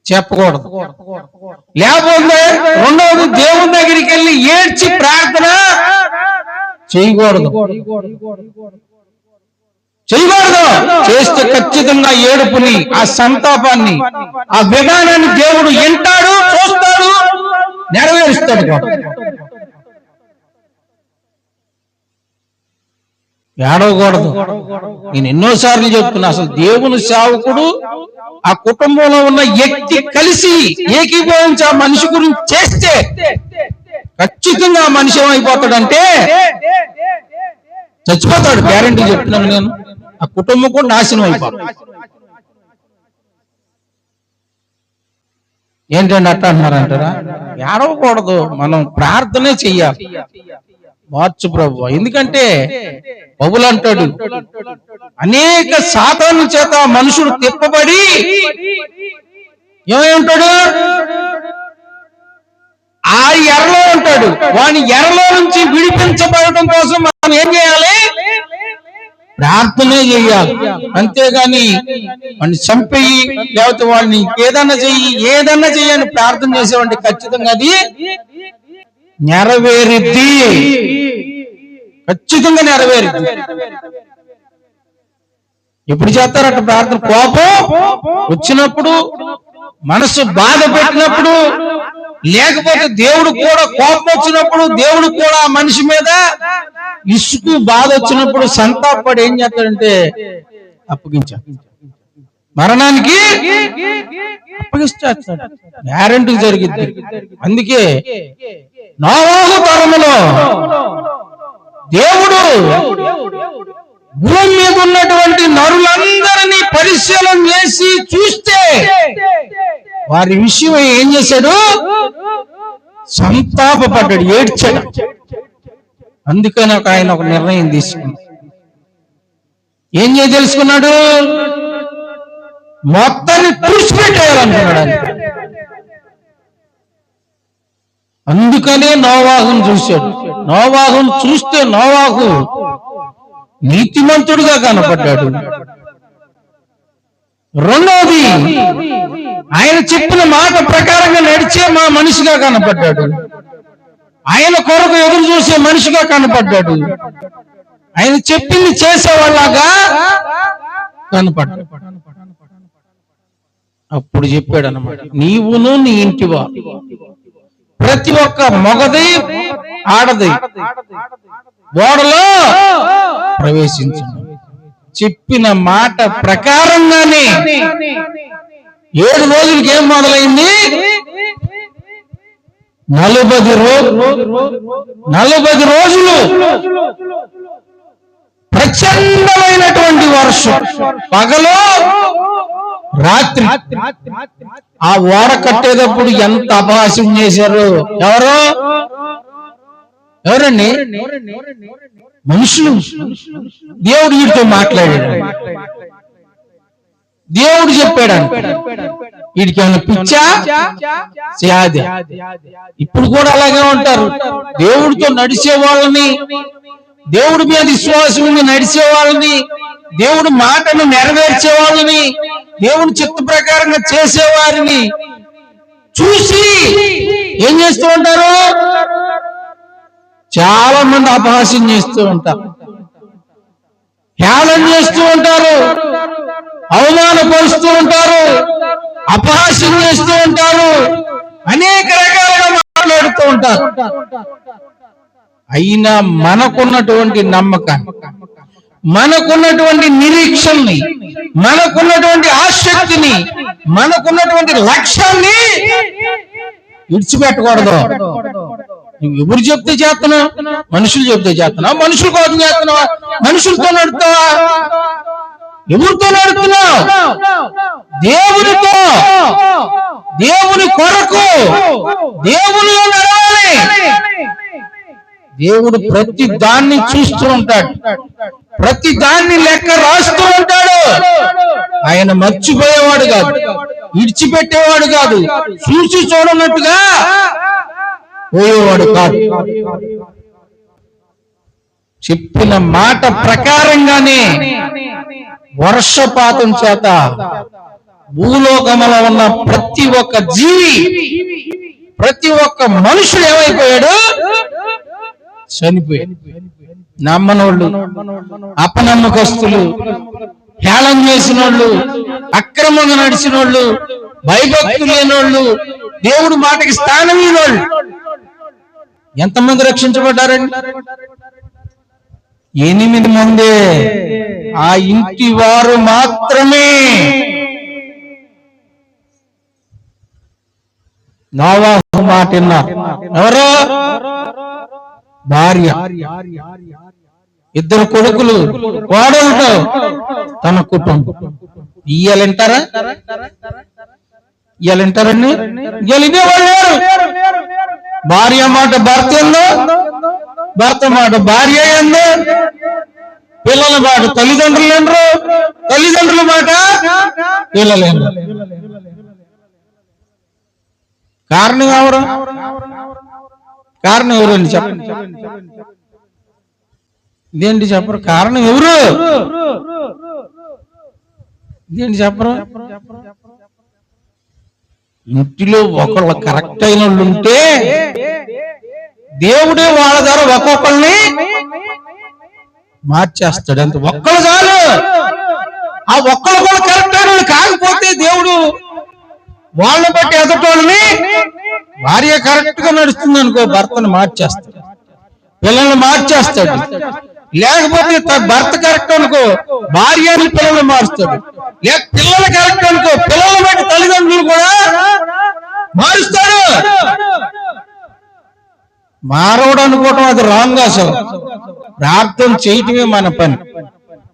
S1: చెప్పకూడదు. లేకపోతే రెండవది, దేవుని దగ్గరికి వెళ్ళి ఏడ్చి ప్రార్థన చేయకూడదు. చేస్తే ఖచ్చితంగా ఏడుపుని, ఆ సంతాపాన్ని, ఆ విధానాన్ని దేవుడు వింటాడు, చూస్తాడు, నెరవేరుస్తాడు. ఏడవకూడదు. నేను ఎన్నోసార్లు చెప్తున్నా, అసలు దేవుని సేవకుడు ఆ కుటుంబంలో ఉన్న వ్యక్తి కలిసి ఏకీభవించి ఆ మనిషి గురించి చేస్తే ఖచ్చితంగా ఆ మనిషి ఏమైపోతాడంటే చచ్చిపోతాడు. గ్యారెంటీ చెప్తున్నాను నేను. ఆ కుటుంబం కూడా నాశనం అయిపోతాడు. ఏంటంటే అట్ట అంటున్నారంటారా? ఏడవకూడదు, మనం ప్రార్థనే చెయ్యాలి. మార్చు ప్రభు. ఎందుకంటే పౌలు అంటాడు, అనేక సాతాను చేత మనుషుడు తిప్పబడి ఏమంటాడు, ఆ ఎర్రలో ఉంటాడు. వాని ఎర్రలో నుంచి విడిపించబడటం కోసం మనం ఏం చేయాలి? ప్రార్థనే చేయాలి. అంతేగాని వాడిని చంపేయి, లేకపోతే వాడిని ఏదన్నా చెయ్యని ప్రార్థన చేసేవాడి ఖచ్చితంగా అది నెరవేరిద్ది. ఖచ్చితంగా నెరవేరిద్ది. ఎప్పుడు చేస్తారట ప్రార్థన? కోపం వచ్చినప్పుడు, మనసు బాధ పెట్టినప్పుడు, లేకపోతే దేవుడు కూడా కోపం వచ్చినప్పుడు, దేవుడు కూడా ఆ మనిషి మీద ఇసుకు బాధ వచ్చినప్పుడు సంతాపడి ఏం చేస్తాడంటే అప్పగించాడు, మరణానికి అప్పగిస్తాడు. గ్యారెంటీ జరిగిద్ది. అందుకే నోవాహు తరములో దేవుడు భూమి మీద ఉన్నటువంటి నరులందరినీ పరిశీలన చేసి చూస్తే వారి విషయం ఏం చేశాడు? సంతాపపడ్డాడు, ఏడ్చాడు. అందుకని ఆయన ఒక నిర్ణయం తీసుకున్నాడు. ఏం తెలుసుకున్నాడు? మొత్తాన్ని తుడిచిపెట్టేయాలనుకున్నాడు. అందుకనే నోవాహును చూశాడు. నోవాహును చూస్తే నోవాహు నీతిమంతుడుగా కనపడ్డాడు. రెండోది, ఆయన చెప్పిన మాట ప్రకారంగా నడిచే మా మనిషిగా కనపడ్డాడు. ఆయన కొరకు ఎదురు చూసే మనిషిగా కనపడ్డాడు. ఆయన చెప్పింది చేసేవాళ్ళగా కనపడ్డాడు. అప్పుడు చెప్పాడు అన్నమాట, నీవును నీ ఇంటివా ప్రతి ఒక్క మగది ఆడది ఓడలో ప్రవేశించండి. చెప్పిన మాట ప్రకారంగానే 7 రోజులకి ఏం మొదలైంది? 40 రోజులు ప్రచండమైనటువంటి వర్షం, పగలు రాత్రి. ఆ ఓడ కట్టేటప్పుడు ఎంత అపహాస్యం చేశారు. ఎవరండి? మనుషులు. దేవుడు వీటితో మాట్లాడాడు. దేవుడు చెప్పాడు, వీడికి ఏమైనా పిచ్చా చేయాది. ఇప్పుడు కూడా అలాగే ఉంటారు. దేవుడితో నడిచే వాళ్ళని, దేవుడి మీద విశ్వాసం నడిచే వాళ్ళని, దేవుడి మాటను నెరవేర్చే వాళ్ళని, దేవుని చిత్త ప్రకారంగా చేసేవారిని చూసి ఏం చేస్తూ ఉంటారు? చాలా మంది అపహాస్యం చేస్తూ ఉంటారు, హేళన చేస్తూ ఉంటారు, అవమానపరుస్తూ ఉంటారు, అపహాస్యం చేస్తూ ఉంటారు, అనేక రకాలుగా మాట్లాడుతూ ఉంటారు. అయినా మనకున్నటువంటి నమ్మకాన్ని, మనకున్నటువంటి నిరీక్షల్ని, మనకున్నటువంటి ఆసక్తిని, మనకున్నటువంటి లక్ష్యాన్ని విడిచిపెట్టకూడదు. నువ్వు ఎవరు చెప్తే చేస్తున్నావు? మనుషులు చెప్తే చేస్తున్నావు? మనుషుల కోసం చేస్తున్నావా? మనుషులతో నడుపుతావా? ఎవరితో నడుపుతున్నావు? దేవునితో, దేవుని కొరకు, దేవునిలో నడవాలి. దేవుడు ప్రతి దాన్ని చూస్తూ ఉంటాడు, ప్రతి దాన్ని లెక్క రాస్తూ ఉంటాడు. ఆయన మర్చిపోయేవాడు కాదు, విడిచిపెట్టేవాడు కాదు, చూసి చూడనట్టుగా పోయేవాడు కాదు. చెప్పిన మాట ప్రకారంగానే వర్షపాతం చేత భూలోకములో ఉన్న ప్రతి ఒక్క జీవి, ప్రతి ఒక్క మనుషుడు ఏమైపోయాడు? చనిపోయాడు. నమ్మనోళ్ళు, అపనమ్మకస్తులు, హేళన చేసిన వాళ్ళు, అక్రమంగా నడిచిన వాళ్ళు, భయభక్తులు లేనోళ్ళు, దేవుడి మాటకి స్థానం ఇవ్వనోళ్ళు ఎంతమంది రక్షించబడ్డారండి? 8 మందే. ఆ ఇంటి వారు మాత్రమే. నోవాహు మాట విన్నారు. ఎవరో? భార్య, 2 కొడుకులు, కోడలతో తన కుటుంబం. ఇయ్యాలంటారా? ఇయ్యాలంటారండి? ఇయ్యాలినేవాళ్ళు లేరు. భార్య మాట భర్త ఏందో, భర్త మాట భార్య ఏందో, పిల్లల మాట తల్లిదండ్రులు ఏండ్రు, తల్లిదండ్రుల మాట పిల్లలేండ్రు. కారణం ఎవరు? కారణం ఎవరండి చెప్పండి? ఇదేంటి చెప్పరు? కారణం ఎవరు? ఇదేంటి చెప్పరు? ఇంటిలో ఒకళ్ళు కరెక్ట్ అయిన వాళ్ళు ఉంటే దేవుడే వాళ్ళ ద్వారా ఒక్కొక్కరిని మార్చేస్తాడు. అంత ఒక్కళ్ళు చాలు. ఆ ఒక్కళ్ళు కూడా కరెక్ట్ అయిన వాళ్ళు కాకపోతే దేవుడు వాళ్ళని బట్టి ఎదుటోళ్ళని, భార్య కరెక్ట్ గా నడుస్తుంది అనుకో, భర్తను మార్చేస్తాడు, పిల్లల్ని మార్చేస్తాడు. లేకపోతే భర్త కరెక్ట్ అనుకో, భార్యని పిల్లల్ని మారుస్తాడు. లేక పిల్లలు కరెక్ట్ అనుకో, పిల్లలు బట్టి తల్లిదండ్రులు కూడా మారుస్తాడు. మారవడం అనుకోవటం అది రాంగ్. అసలు ప్రార్థన చేయటమే మన పని.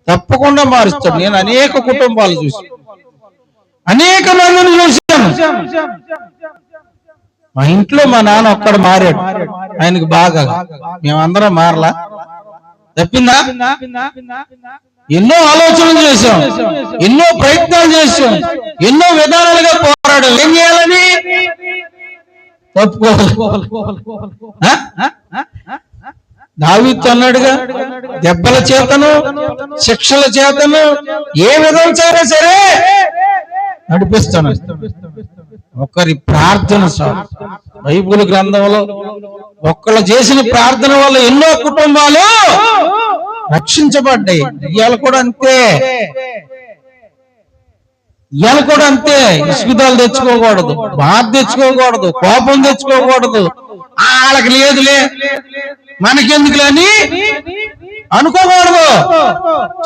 S1: తప్పకుండా మారుస్తాడు. నేను అనేక కుటుంబాలు చూసి, అనేక మందిని చూశాను. మా ఇంట్లో మా నాన్న ఒక్కడు మారాడు, ఆయనకు బాగా, మేమందరం మారలా. తప్పిందా? ఎన్నో ఆలోచనలు చేశాం, ఎన్నో ప్రయత్నాలు చేశాం, ఎన్నో విధానాలుగా పోరాడాం. ఏం చేయాలని? తప్పుకోవాలి. దావీదు అన్నాడుగా, దెబ్బల చేతను శిక్షల చేతను ఏ విధం సరే నడిపిస్తాను. ఒకరి ప్రార్థన సార్, బైబిల్ గ్రంథంలో ఒక్కళ్ళు చేసిన ప్రార్థన వల్ల ఎన్నో కుటుంబాలు రక్షించబడ్డాయి. ఇవాళ కూడా అంతే, ఇవాళ కూడా అంతే. ఇసుగుదాలు తెచ్చుకోకూడదు, బాధ తెచ్చుకోకూడదు, కోపం తెచ్చుకోకూడదు. వాళ్ళకి లేదులే మనకెందుకులని అనుకోకూడదు.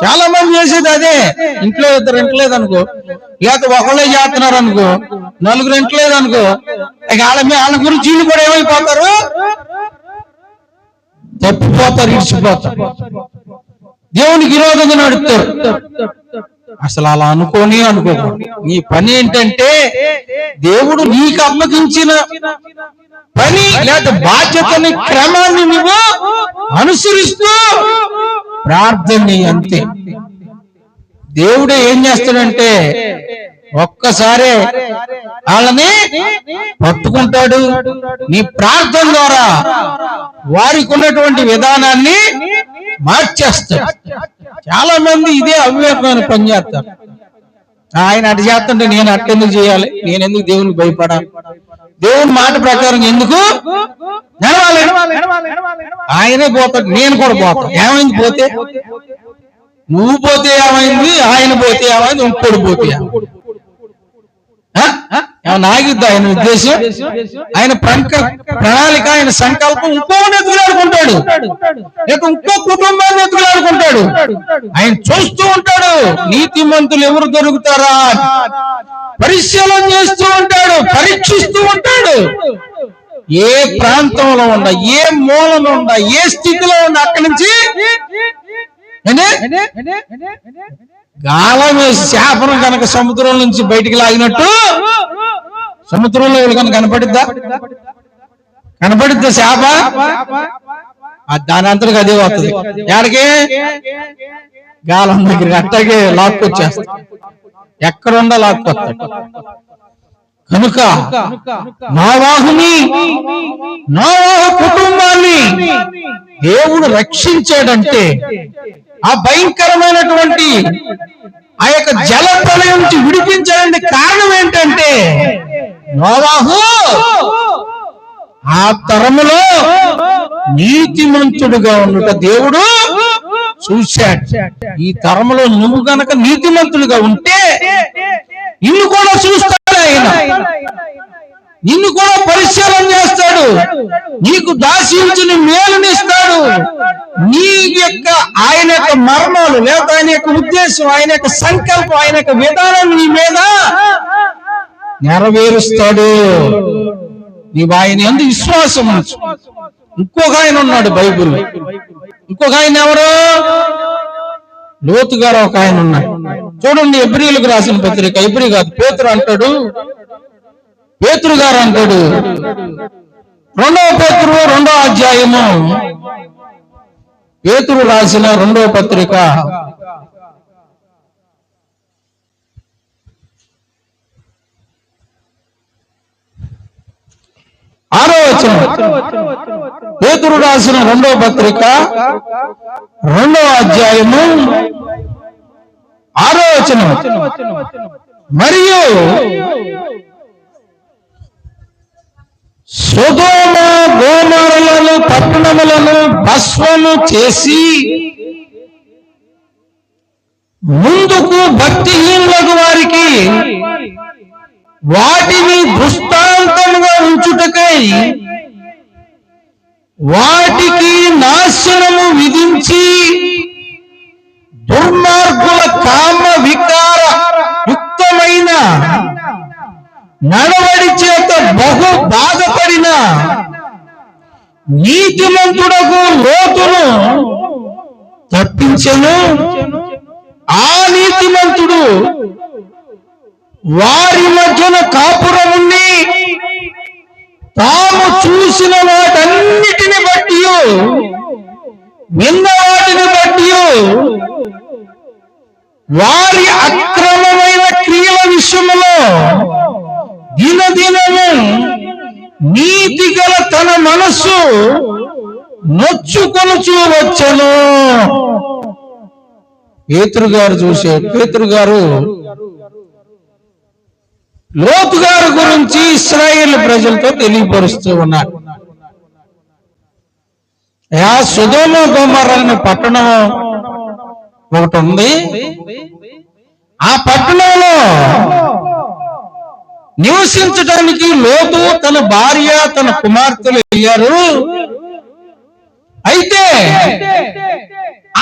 S1: చాలా మంది చేసేది అదే. ఇంట్లో ఇద్దరు ఇంట్లేదు అనుకో, లేక ఒకళ్ళే చేస్తున్నారు అనుకో, నలుగురు ఇంట్లేదు అనుకో, వాళ్ళ గురించి వీళ్ళు కూడా ఏమైపోతారు? తప్పిపోతారు, ఇడిచిపోతారు, దేవునికి విరోధంగా నడుపుతారు. అసలు అలా అనుకోకూడదు. నీ పని ఏంటంటే దేవుడు నీకు అప్పగించిన పని లేదా బాధ్యతని, క్రమాన్ని నువ్వు అనుసరిస్తూ ప్రార్థన అంతే. దేవుడు ఏం చేస్తాడంటే ఒక్కసారే వాళ్ళని పట్టుకుంటాడు. నీ ప్రార్థన ద్వారా వారికి ఉన్నటువంటి విధానాన్ని మార్చేస్తాడు. చాలా మంది ఇదే అవివేకమైన పని చేస్తారు. ఆయన అటు చేస్తుంటే నేను అట్టెందుకు చేయాలి, నేను ఎందుకు దేవునికి భయపడాలి, దేవుని మాట ప్రకారం ఎందుకు నడవాలి, ఆయనే పోతాడు, నేను కూడా పోతాను. ఏమైంది పోతే? నువ్వు పోతే ఏమైంది, ఆయన పోతే ఏమైంది, ఇంకోటి పోతే నాగిద్దా ఆయన ఉద్దేశం? ఆయన ప్రణాళిక, ఆయన సంకల్పం ఇంకోని ఎత్తులాడుకుంటాడు, లేక ఇంకో కుటుంబాన్ని ఎత్తులాడుకుంటాడు. ఆయన చూస్తూ ఉంటాడు, నీతిమంతులు ఎవరు దొరుకుతారా పరిశీలన చేస్తూ ఉంటాడు, పరీక్షిస్తూ ఉంటాడు. ఏ ప్రాంతంలో ఉండ, ఏ మూలన ఉండ, ఏ స్థితిలో ఉండ, అక్కడి నుంచి గాలం వేసి చేపను కనుక సముద్రం నుంచి బయటికి లాగినట్టు సముద్రంలో కనుక కనపడిద్దా చేప? దాని అంతటికి అదే వస్తుంది. ఎక్కడికి? గాలం దగ్గర అట్టగే లాక్కొచ్చేస్తా, ఎక్కడుండా లాక్కొస్తాడు. కనుక నోవాహుని, నోవాహు కుటుంబాన్ని దేవుడు రక్షించాడంటే ఆ భయంకరమైనటువంటి ఆ యొక్క జల ప్రళయం నుంచి విడిపించాలంటే కారణం ఏంటంటే నోవాహు ఆ తరములో నీతిమంతుడుగా ఉండుట దేవుడు చూశాడు. ఈ తరములో నువ్వు గనక నీతిమంతుడుగా ఉంటే నిన్ను కూడా చూస్తాడు, ఆయన నిన్ను కూడా పరిశీలన చేస్తాడు, నీకు దాసించిన మేలునిస్తాడు. నీ యొక్క ఆయన యొక్క మర్మాలు లేదా ఆయన యొక్క ఉద్దేశం, ఆయన యొక్క సంకల్పం, ఆయన యొక్క విధానం నీ మీద నెరవేరుస్తాడు. నీవు ఆయన యందు విశ్వాసం ఉంచు. ఇంకొక ఆయన ఉన్నాడు బైబిల్, ఇంకొక ఆయన ఎవరు? లోతు గారు ఒక ఆయన ఉన్నాడు. చూడండి, ఎబ్రీయులకు రాసిన పత్రిక, ఎబ్రీ కాదు పేతురు అంటాడు, పేతురు గారు అంటాడు, 2వ పేతురు 2వ అధ్యాయము, పేతురు రాసిన 2వ పత్రిక 6వ వచనం. పేతురు రాసిన 2వ పత్రిక 2వ అధ్యాయము 6వ వచనం. మరియు సొదొమ గొమొర్రాలను పట్టణములను భస్మము చేసి ముందుకు భక్తిహీనులకు వారికి వాటిని దృష్టాంతముగా ఉంచుటకై వాటికి నాశనము విధించి దుర్మార్గుల కామ వికార యుక్తమైన నడవడి చేత బహు బాధపడిన నీతిమంతుడకు లోతును తప్పించెను. ఆ నీతిమంతుడు వారి మధ్యన కాపురముని తాము చూసిన వాటన్నిటిని బట్టి విన్న వాటిని బట్టి వారి అక్రమమైన క్రియల విషయంలో దినదినము నీతి గల తన మనస్సు నొచ్చుకొనుచూ వచ్చను. పేతురు గారు లోతు గారి గురించి ఇశ్రాయేల్ ప్రజలతో తెలియపరుస్తూ ఉన్నారు. సొదొమ గొమొర్రా అనే పట్టణం ఒకటి ఉంది. ఆ పట్టణంలో నివసించడానికి లోతు తన భార్య తన కుమార్తెలు వెళ్ళారు. అయితే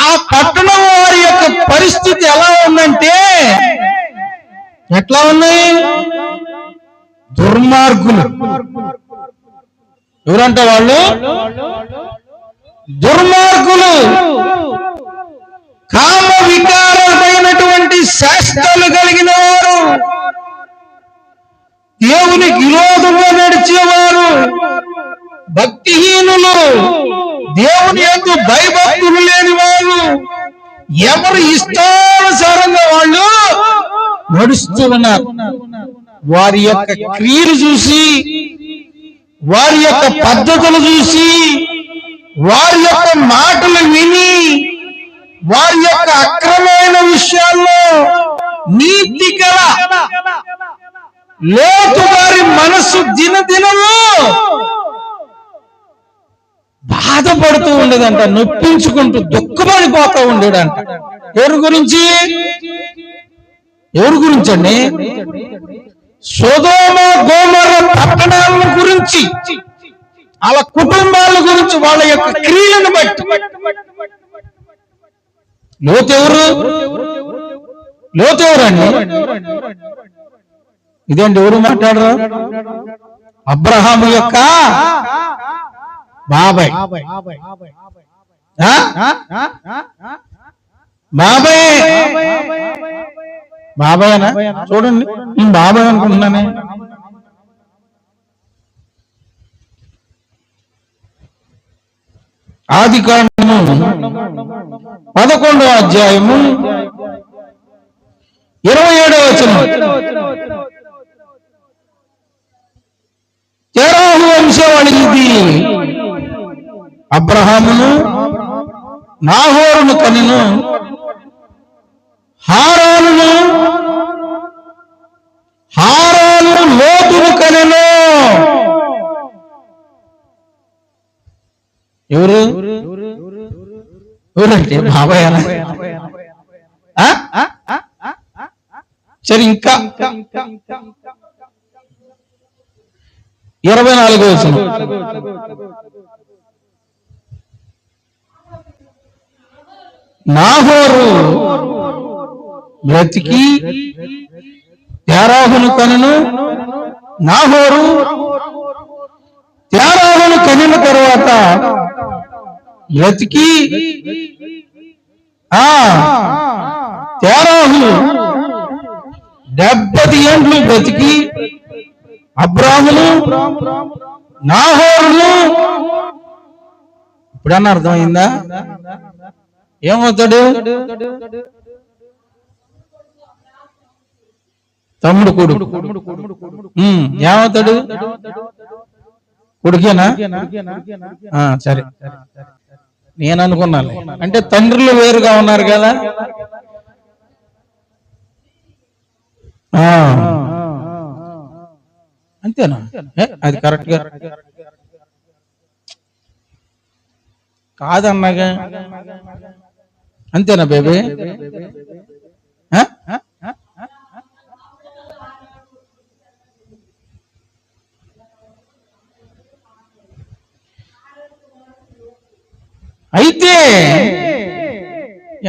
S1: ఆ పట్టణం వారి యొక్క పరిస్థితి ఎలా ఉందంటే, ఎట్లా ఉన్నాయి? దుర్మార్గులు. ఎవరంటే వాళ్ళు దుర్మార్గులు, కామ వికారమైనటువంటి శాస్త్రాలు కలిగిన వారు, దేవునికి విరోధంగా నడిచేవారు, భక్తిహీనులు, దేవుని యందు భయభక్తులు లేని వాళ్ళు, ఎవరు ఇష్టానుసారంగా వాళ్ళు నడుస్తూ ఉన్నారు. వారి యొక్క క్రియలు చూసి, వారి యొక్క పద్ధతులు చూసి, వారి యొక్క మాటలు విని, వారి యొక్క అక్రమమైన విషయాల్లో నీతి గల లోతు వారి మనస్సు దినదినము బాధపడుతూ ఉండేదంట, నొప్పించుకుంటూ దుఃఖపడిపోతూ ఉండేదంట. ఎవరి గురించి అండి? సొదొమ గొమొర్రా పట్టణాల గురించి, వాళ్ళ కుటుంబాల గురించి, వాళ్ళ యొక్క క్రియలను బట్టి. లోతు ఎవరండి? ఇదేంటి, ఎవరు మాట్లాడరు? అబ్రహాము యొక్క బాబాయ్. బాబాయనా? చూడండి, నేను బాబాయ్ అనుకుంటున్నానే. ఆదికాండము 11వ అధ్యాయము 27వ వచనం. తెరాహు వంశవాళి ఇది. అబ్రహామును నాహోరును కనెను, హారాను లోతును కనెను. ఎవరంటే బాబాయ్. సరే, ఇంకా 24వ వచనం. నాహోరు బ్రతికి తెరాహును కనెను. నాహోరు తెరాహును కనిన తరువాత బ్రతికి తెరాహు 70 ఏండ్లు బ్రతికి అబ్రామును నాహోరును. ఇప్పుడన్నా అర్థమైందా? ఏమవుతాడు? తమ్ముడు కొడుకు. ఏమవుతాడు? కొడుకేనా? సరే, నేను అనుకున్నాను. అంటే తండ్రులు వేరుగా ఉన్నారు కదా. అంతేనా? అది కరెక్ట్ గా కాదన్నాగా. అంతేనా బేబీ? అయితే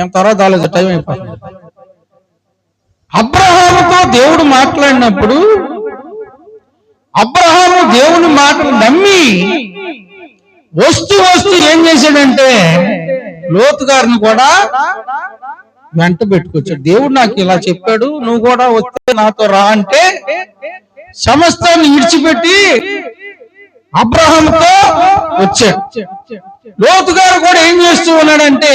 S1: ఏం తర్వాత ఆలోచన టైం అయిపోయింది. అబ్రహాముతో దేవుడు మాట్లాడినప్పుడు అబ్రహాము దేవుని మాటను నమ్మి వస్తూ ఏం చేశాడంటే లోతు గారిని కూడా వెంట పెట్టుకొచ్చాడు. దేవుడు నాకు ఇలా చెప్పాడు, నువ్వు కూడా వస్తే నాతో రా అంటే సమస్తాన్ని విడిచిపెట్టి అబ్రహాముతో వచ్చాడు. లోతు గారు కూడా ఏం చేస్తూ ఉన్నాడంటే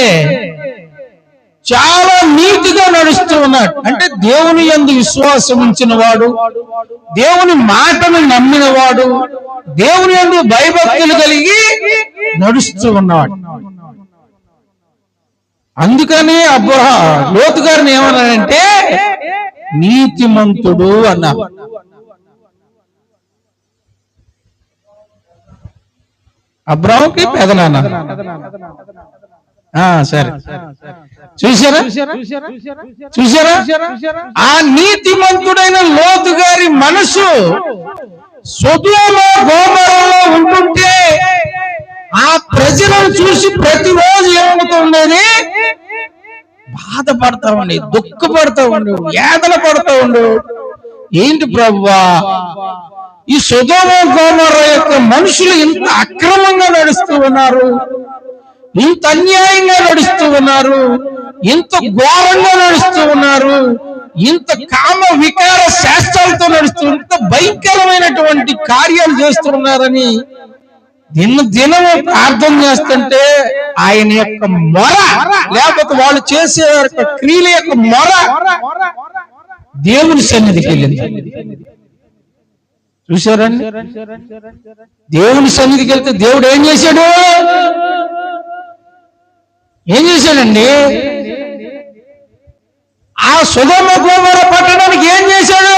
S1: చాలా నీతిగా నడుస్తూ ఉన్నాడు. అంటే దేవుని యందు విశ్వాసం ఉంచిన వాడు, దేవుని మాటను నమ్మిన వాడు, దేవుని యందు భయభక్తులు కలిగి నడుస్తూ ఉన్నాడు. అందుకని లోతు గారిని ఏమన్నాడంటే నీతిమంతుడు అన్నారు. అబ్రాహాముకి పెదనాన్న. సరే, చూసారా ఆ నీతిమంతుడైన లోతు గారి మనసు సొదొమ గొమొర్రాలో ఉంటుంటే ఆ ప్రజలను చూసి ప్రతిరోజు ఏమవుతుండేది? బాధపడతా ఉండే, దుఃఖపడతా ఉండు, వేదన పడతా ఉండు. ఏంటి ప్రభువా, ఈ సొదొమ గొమొర్రా యొక్క మనుషులు ఇంత అక్రమంగా నడుస్తూ ఉన్నారు, ఇంత అన్యాయంగా నడుస్తూ ఉన్నారు, ఇంత ఘోరంగా నడుస్తూ ఉన్నారు, ఇంత కామ వికార శాస్త్రాలతో నడుస్తూ, ఇంత భయంకరమైనటువంటి కార్యాలు చేస్తూ ఉన్నారని దినము ప్రార్థన చేస్తుంటే ఆయన యొక్క మొర, లేకపోతే వాళ్ళు చేసే క్రియల యొక్క మొర దేవుని సన్నిధికి వెళ్ళింది. చూశారండి? దేవుని సన్నిధికి వెళ్తే దేవుడు ఏం చేశాడు? ఏం చేశాడండి? ఆ సొదొమ గొమొర్రా పట్టణానికి ఏం చేశాడు?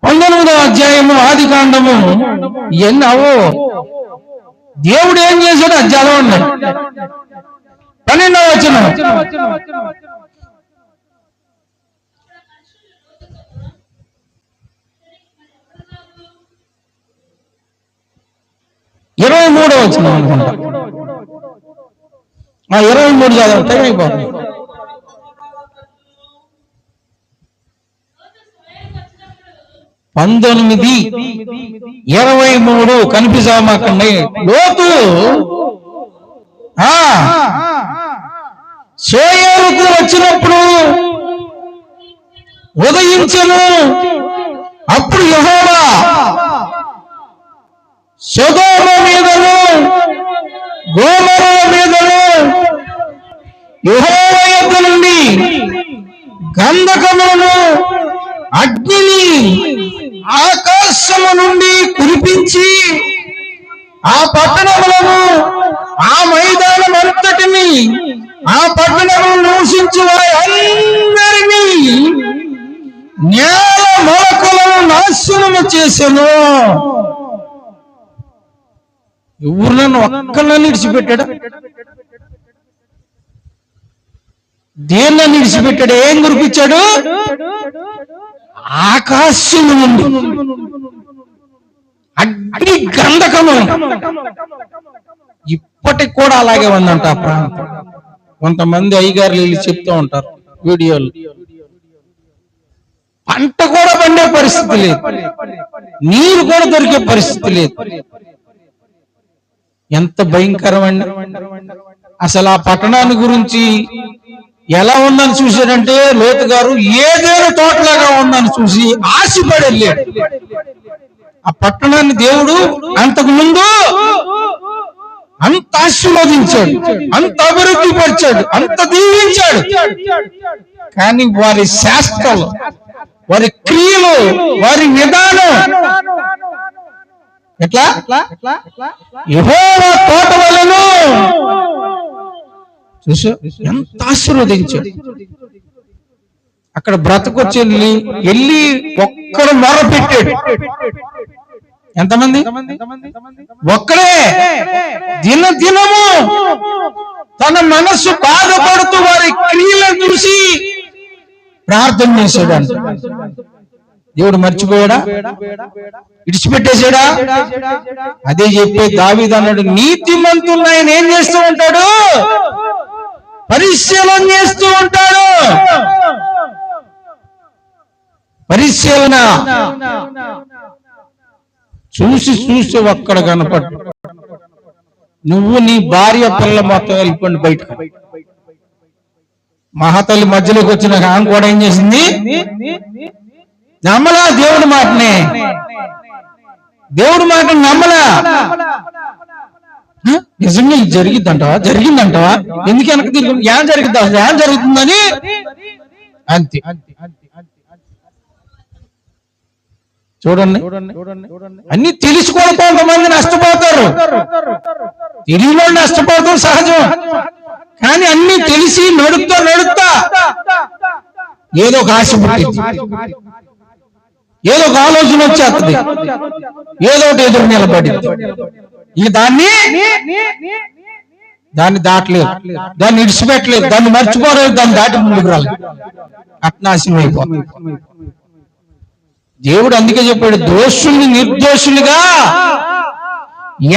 S1: 19వ అధ్యాయము ఆదికాండము ఎన్నవో దేవుడు ఏం చేశాడు? అది చదవండి. 12వ వచనం. ఇరవై 23వ వచనం అనుకుంటా. 23 చదవండి, టైం అయిపోతుంది. 19:23 కనిపిస్తామాకండి. లోతు సోయేరుకు వచ్చినప్పుడు ఉదయించెను. అప్పుడు యెహోవా సొదొమ మీదను గొమొర్రా మీదను యెహోవా యొద్ద నుండి గంధకమును అగ్నిని ఆకాశము నుండి కురిపించి ఆ పట్టణములను, ఆ మైదానం అంతటిని, ఆ పట్టణము నివసించు వారందరినీ నేల మొలకలను నాశనము చేసెను. ఊర్లను ఒక్కళ్ళని విడిచిపెట్టాడు? దేన్ని విడిచిపెట్టాడు? ఏం కురిపించాడు? ఆకాశము నుండి అగ్ని గంధకము. ఇప్పటికి కూడా అలాగే ఉందంట ఆ ప్రాంతం. కొంతమంది అయ్యగారులు వెళ్ళి చెప్తూ ఉంటారు వీడియోలు. పంట కూడా పండే పరిస్థితి లేదు, నీరు కూడా దొరికే పరిస్థితి లేదు. ఎంత భయంకరమండి! అసలు ఆ పట్టణాన్ని గురించి ఎలా ఉందని చూశాడంటే లోతు గారు ఏదైనా తోటలాగా ఉందని చూసి ఆశపడి వెళ్ళాడు. ఆ పట్టణాన్ని దేవుడు అంతకు ముందు అంత ఆశీర్వదించాడు, అంత అభివృద్ధి పరిచాడు, అంత దీవించాడు. కానీ వారి శాస్త్రాలు, వారి క్రియలు, వారి విధానం ఎట్లా? యెహోవా తోట వలెను. చూసా ఎంత ఆశీర్వదించాడు. అక్కడ బ్రతకొచ్చి వెళ్ళి ఒక్కడు మొర పెట్టాడు. ఎంతమంది? ఒక్కడే. దినము తన మనస్సు బాధపడుతూ వారి క్రియలను చూసి ప్రార్థన చేశాడు. దేవుడు మర్చిపోయాడా? విడిచిపెట్టేశాడా? అదే చెప్పే దావీదు అన్నాడు, నీతిమంతులను ఆయన ఏం చేస్తూ ఉంటాడు? పరిశీలన చేస్తూ ఉంటాడు. పరిశీలన చూసి ఒక్కడ కనపడు. నువ్వు నీ భార్య పిల్ల మొత్తం వెళ్ళిపోండి బయటకు. మహాతల్లి మధ్యలోకి వచ్చిన ఆమె కూడా ఏం చేసింది? నమ్మలా దేవుడి మాటని, దేవుడి మాటని నమ్మలా. నిజంగా ఇది జరిగిందంటావా? ఎందుకు వెనక్కి తిరిగి ఏం జరిగిద్దా, ఏం జరుగుతుందని అంతే. చూడండి, అన్ని తెలిసి కూడా కొంతమంది నష్టపోతారు, తెలియలో నష్టపోతారు సహజం. కానీ అన్ని తెలిసి నడుపుతా ఏదో ఒక ఆశ పుట్టింది, ఏదో ఒక ఆలోచన వచ్చేస్తుంది, ఏదో ఒకటి ఎదురు నిలబడింది. ఇక దాన్ని దాటలేదు, దాన్ని ఇడిచిపెట్టలేదు, దాన్ని మర్చిపోలేదు, దాన్ని దాటి ముందుకు రాలేదు, అట్నాశనం అయిపోతుంది. దేవుడు అందుకే చెప్పాడు, దోషుల్ని నిర్దోషులుగా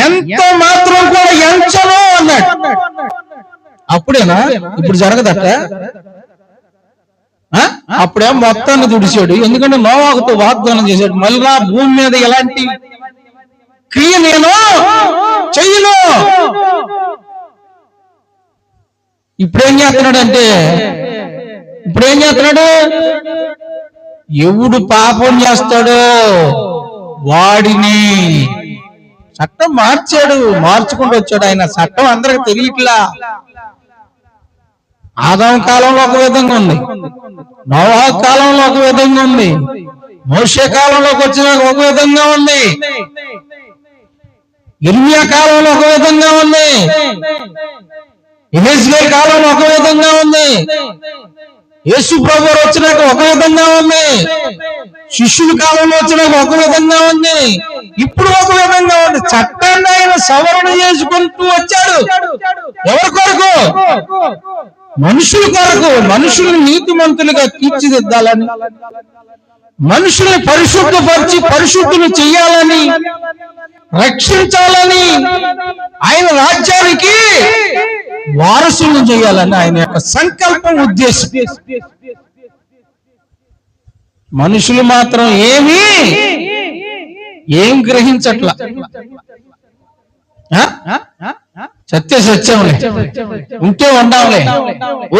S1: ఎంత మాత్రం కూడా ఎంచను అన్నాడు. అప్పుడేనా? ఇప్పుడు జరగదట. అప్పుడేం మొత్తాన్ని తుడిచాడు, ఎందుకంటే నోవాహుతో వాగ్దానం చేశాడు, మళ్ళా భూమి మీద ఎలాంటి క్రియ నేను చెయ్యను. ఇప్పుడేం చేస్తున్నాడు? ఎవడు పాపం చేస్తాడో వాడిని చట్టం మార్చుకుంటూ వచ్చాడు ఆయన. చట్టం అందరికి తెలియట్లా. ఆదాం కాలంలో ఒక విధంగా ఉంది, నోవాహు కాలంలో ఒక విధంగా ఉంది, మోషే కాలంలోకి వచ్చినాక ఒక విధంగా ఉంది, ఇర్మియా కాలంలో ఒక విధంగా ఉంది, ఎహెజ్కేలు కాలంలో ఒక విధంగా ఉంది, యేసు ప్రభువు వచ్చినాక ఒక విధంగా ఉంది, శిష్యుల కాలంలో వచ్చినాక ఒక విధంగా ఉంది, ఇప్పుడు ఒక విధంగా ఉంది. చట్టాన్ని ఆయన సవరణ చేసుకుంటూ వచ్చాడు. ఎవరి కొరకు? మనుషుల కొరకు. మనుషుల్ని నీతిమంతులుగా తీర్చిదిద్దాలని, మనుషుల్ని పరిశుద్ధపరిచి పరిశుద్ధులు చెయ్యాలని, రక్షించాలని, ఆయన రాజ్యానికి వారసులను చేయాలని ఆయన యొక్క సంకల్పం, ఉద్దేశం. మనుషులు మాత్రం ఏం గ్రహించట్లా. సత్యంలే, ఉంటే ఉండాంలే,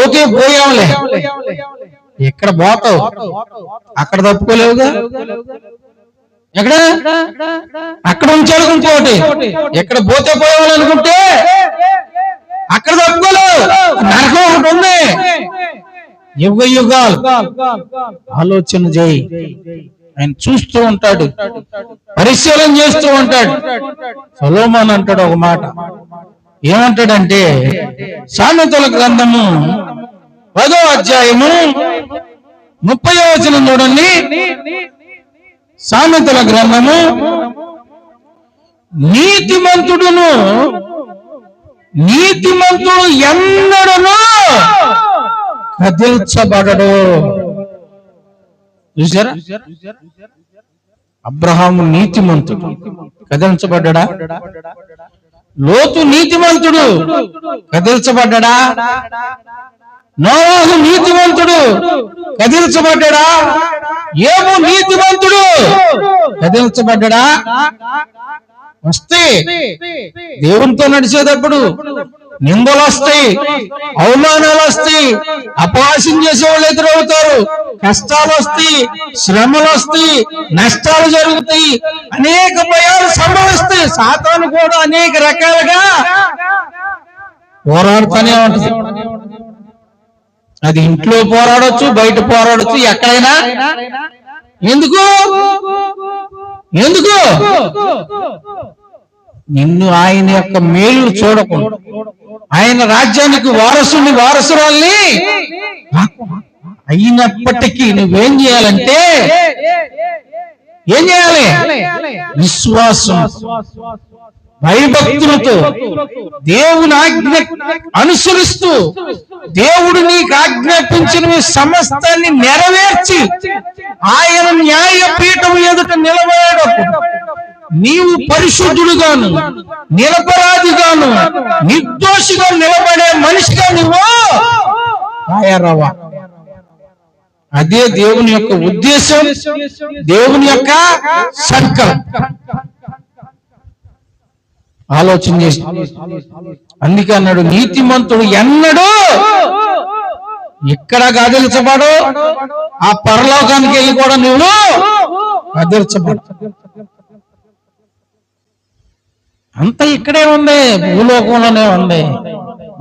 S1: ఓకే పోయాంలే. ఎక్కడ పోతావు? అక్కడ తప్పుకోలేవుగా. ఎక్కడ అక్కడ ఉంచాడు ఇంకోటి, ఎక్కడ పోతే పోయాలనుకుంటే అక్కడ తప్పుకోలేవు. నరకం ఒకటి ఉంది. యుగ యుగాలు ఆలోచన చేయి. ఆయన చూస్తూ ఉంటాడు, పరిశీలన చేస్తూ ఉంటాడు. సొలొమోను అంటాడు ఒక మాట, ఏమంటాడంటే సామెతల గ్రంథము 10వ అధ్యాయము 30వ వచనం చూడండి. సామెతల గ్రంథము, నీతిమంతుడు ఎన్నడను కదిల్చబడడు. చూసారా? అబ్రహాము నీతిమంతుడు, కదిలించబడ్డా? లోతు నీతిమంతుడు, కదిలించబడ్డా? నోవాహు నీతిమంతుడు, కదిలించబడ్డా? యోబు నీతిమంతుడు, కదిలించబడ్డా? వస్తే దేవునితో నడిచేటప్పుడు నిందలు వస్తాయి, అవమానాలు వస్తాయి, అపహాస్యం చేసేవాళ్ళు ఎదురవుతారు, కష్టాలు వస్తాయి, శ్రమలు వస్తాయి, నష్టాలు జరుగుతాయి, అనేక భయాలు సంభవిస్తాయి. సాతాను కూడా అనేక రకాలుగా పోరాడుతూనే ఉంటుంది. అది ఇంట్లో పోరాడొచ్చు, బయట పోరాడొచ్చు, ఎక్కడైనా. ఎందుకు నిన్ను ఆయన యొక్క మేలు చూడకుండా, ఆయన రాజ్యానికి వారసురాల్ని అయినప్పటికీ నువ్వేం చేయాలంటే, ఏం చేయాలి? విశ్వాసం, భయభక్తులతో దేవుని ఆజ్ఞ అనుసరిస్తూ, దేవుడు నీకు ఆజ్ఞాపించిన సమస్తాన్ని నెరవేర్చి ఆయన న్యాయపీఠం ఎదుట నిలబడేటప్పుడు నీవు పరిశుద్ధుడుగాను, నిరపరాధిగాను, నిర్దోషిగా నిలబడే మనిషిగా నువ్వు తయారవ్వ. అదే దేవుని యొక్క ఉద్దేశం, దేవుని యొక్క సంకల్పం. ఆలోచన చేసి, అందుకే అన్నాడు నీతిమంతుడు ఎన్నడూ ఇక్కడ గదిలించబడు, ఆ పరలోకానికి వెళ్ళి కూడా నువ్వు గదిలించబడు. అంత ఇక్కడే ఉంది, భూలోకంలోనే ఉంది,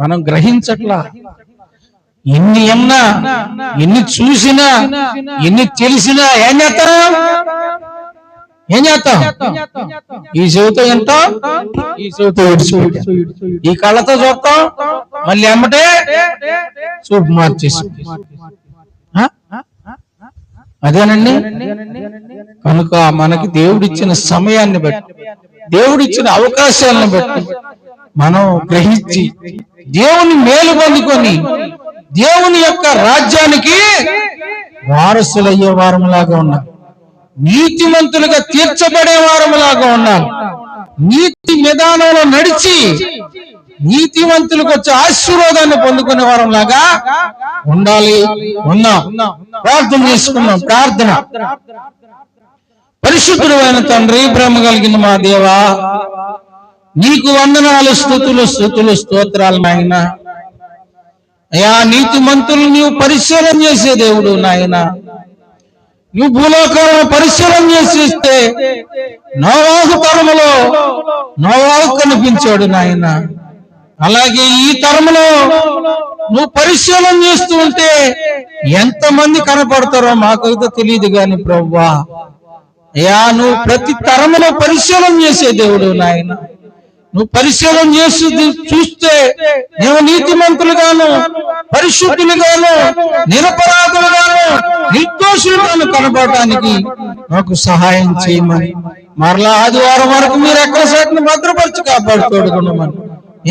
S1: మనం గ్రహించట్లా. ఎన్ని అన్నా, ఎన్ని చూసినా, ఎన్ని తెలిసినా ఏం చేస్తాం? ఈ చెవితో వింటాం, ఈ చెవితో విడిచిపెట్టాం, ఈ కళ్ళతో చూస్తాం, మళ్ళీ ఎమ్మటే చూపు మార్చేసి. అదేనండి. కనుక మనకి దేవుడిచ్చిన సమయాన్ని బట్టి, దేవుడిచ్చిన అవకాశాలను బట్టి మనం గ్రహించి దేవుని మేలు పొందుకొని దేవుని యొక్క రాజ్యానికి వారసులయ్యే వారములాగా ఉన్నాం, నీతిమంతులుగా తీర్చబడే వారములాగా ఉన్నాం, నీతి విధానంలో నడిచి నీతిమంతులకు వచ్చే ఆశీర్వాదాన్ని పొందుకునే వారంలాగా ఉండాలి. ఉన్నాం. ప్రార్థన చేసుకున్నాం. ప్రార్థన. పరిశుద్ధుడు అయిన తండ్రి, ప్రేమ కలిగిన మా దేవా, నీకు వందనాలు, స్తుతులు స్తుతులు స్తోత్రాలు నాయన. అయ్యా, నీతిమంతులు నీవు పరిశీలన చేసే దేవుడు నాయన. నువ్వు భూలోకంలో పరిశీలన చేసేస్తే నోవాహు తరములో నోవాహు కనిపించాడు నాయన. అలాగే ఈ తరములో నువ్వు పరిశీలన చేస్తూ ఉంటే ఎంతమంది కనపడతారో మాకైతే తెలియదు గాని ప్రభువా, అయ్యా నువ్వు ప్రతి తరములో పరిశీలన చేసే దేవుడు నాయన. నువ్వు పరిశీలన చేసి చూస్తే మేము నీతిమంతులుగాను, పరిశుద్ధులుగాను, నిరపరాధులుగాను, నిర్దోషులుగాను కనబడటానికి మాకు సహాయం చేయమని, మరలా ఆదివారం వరకు మీరు ఎక్కడ సాటిని భద్రపరిచి కాపాడుకోడుకున్నామని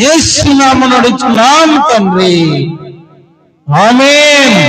S1: యేసు నామమున అడుగుచున్నాము తండ్రి. ఆమేన్.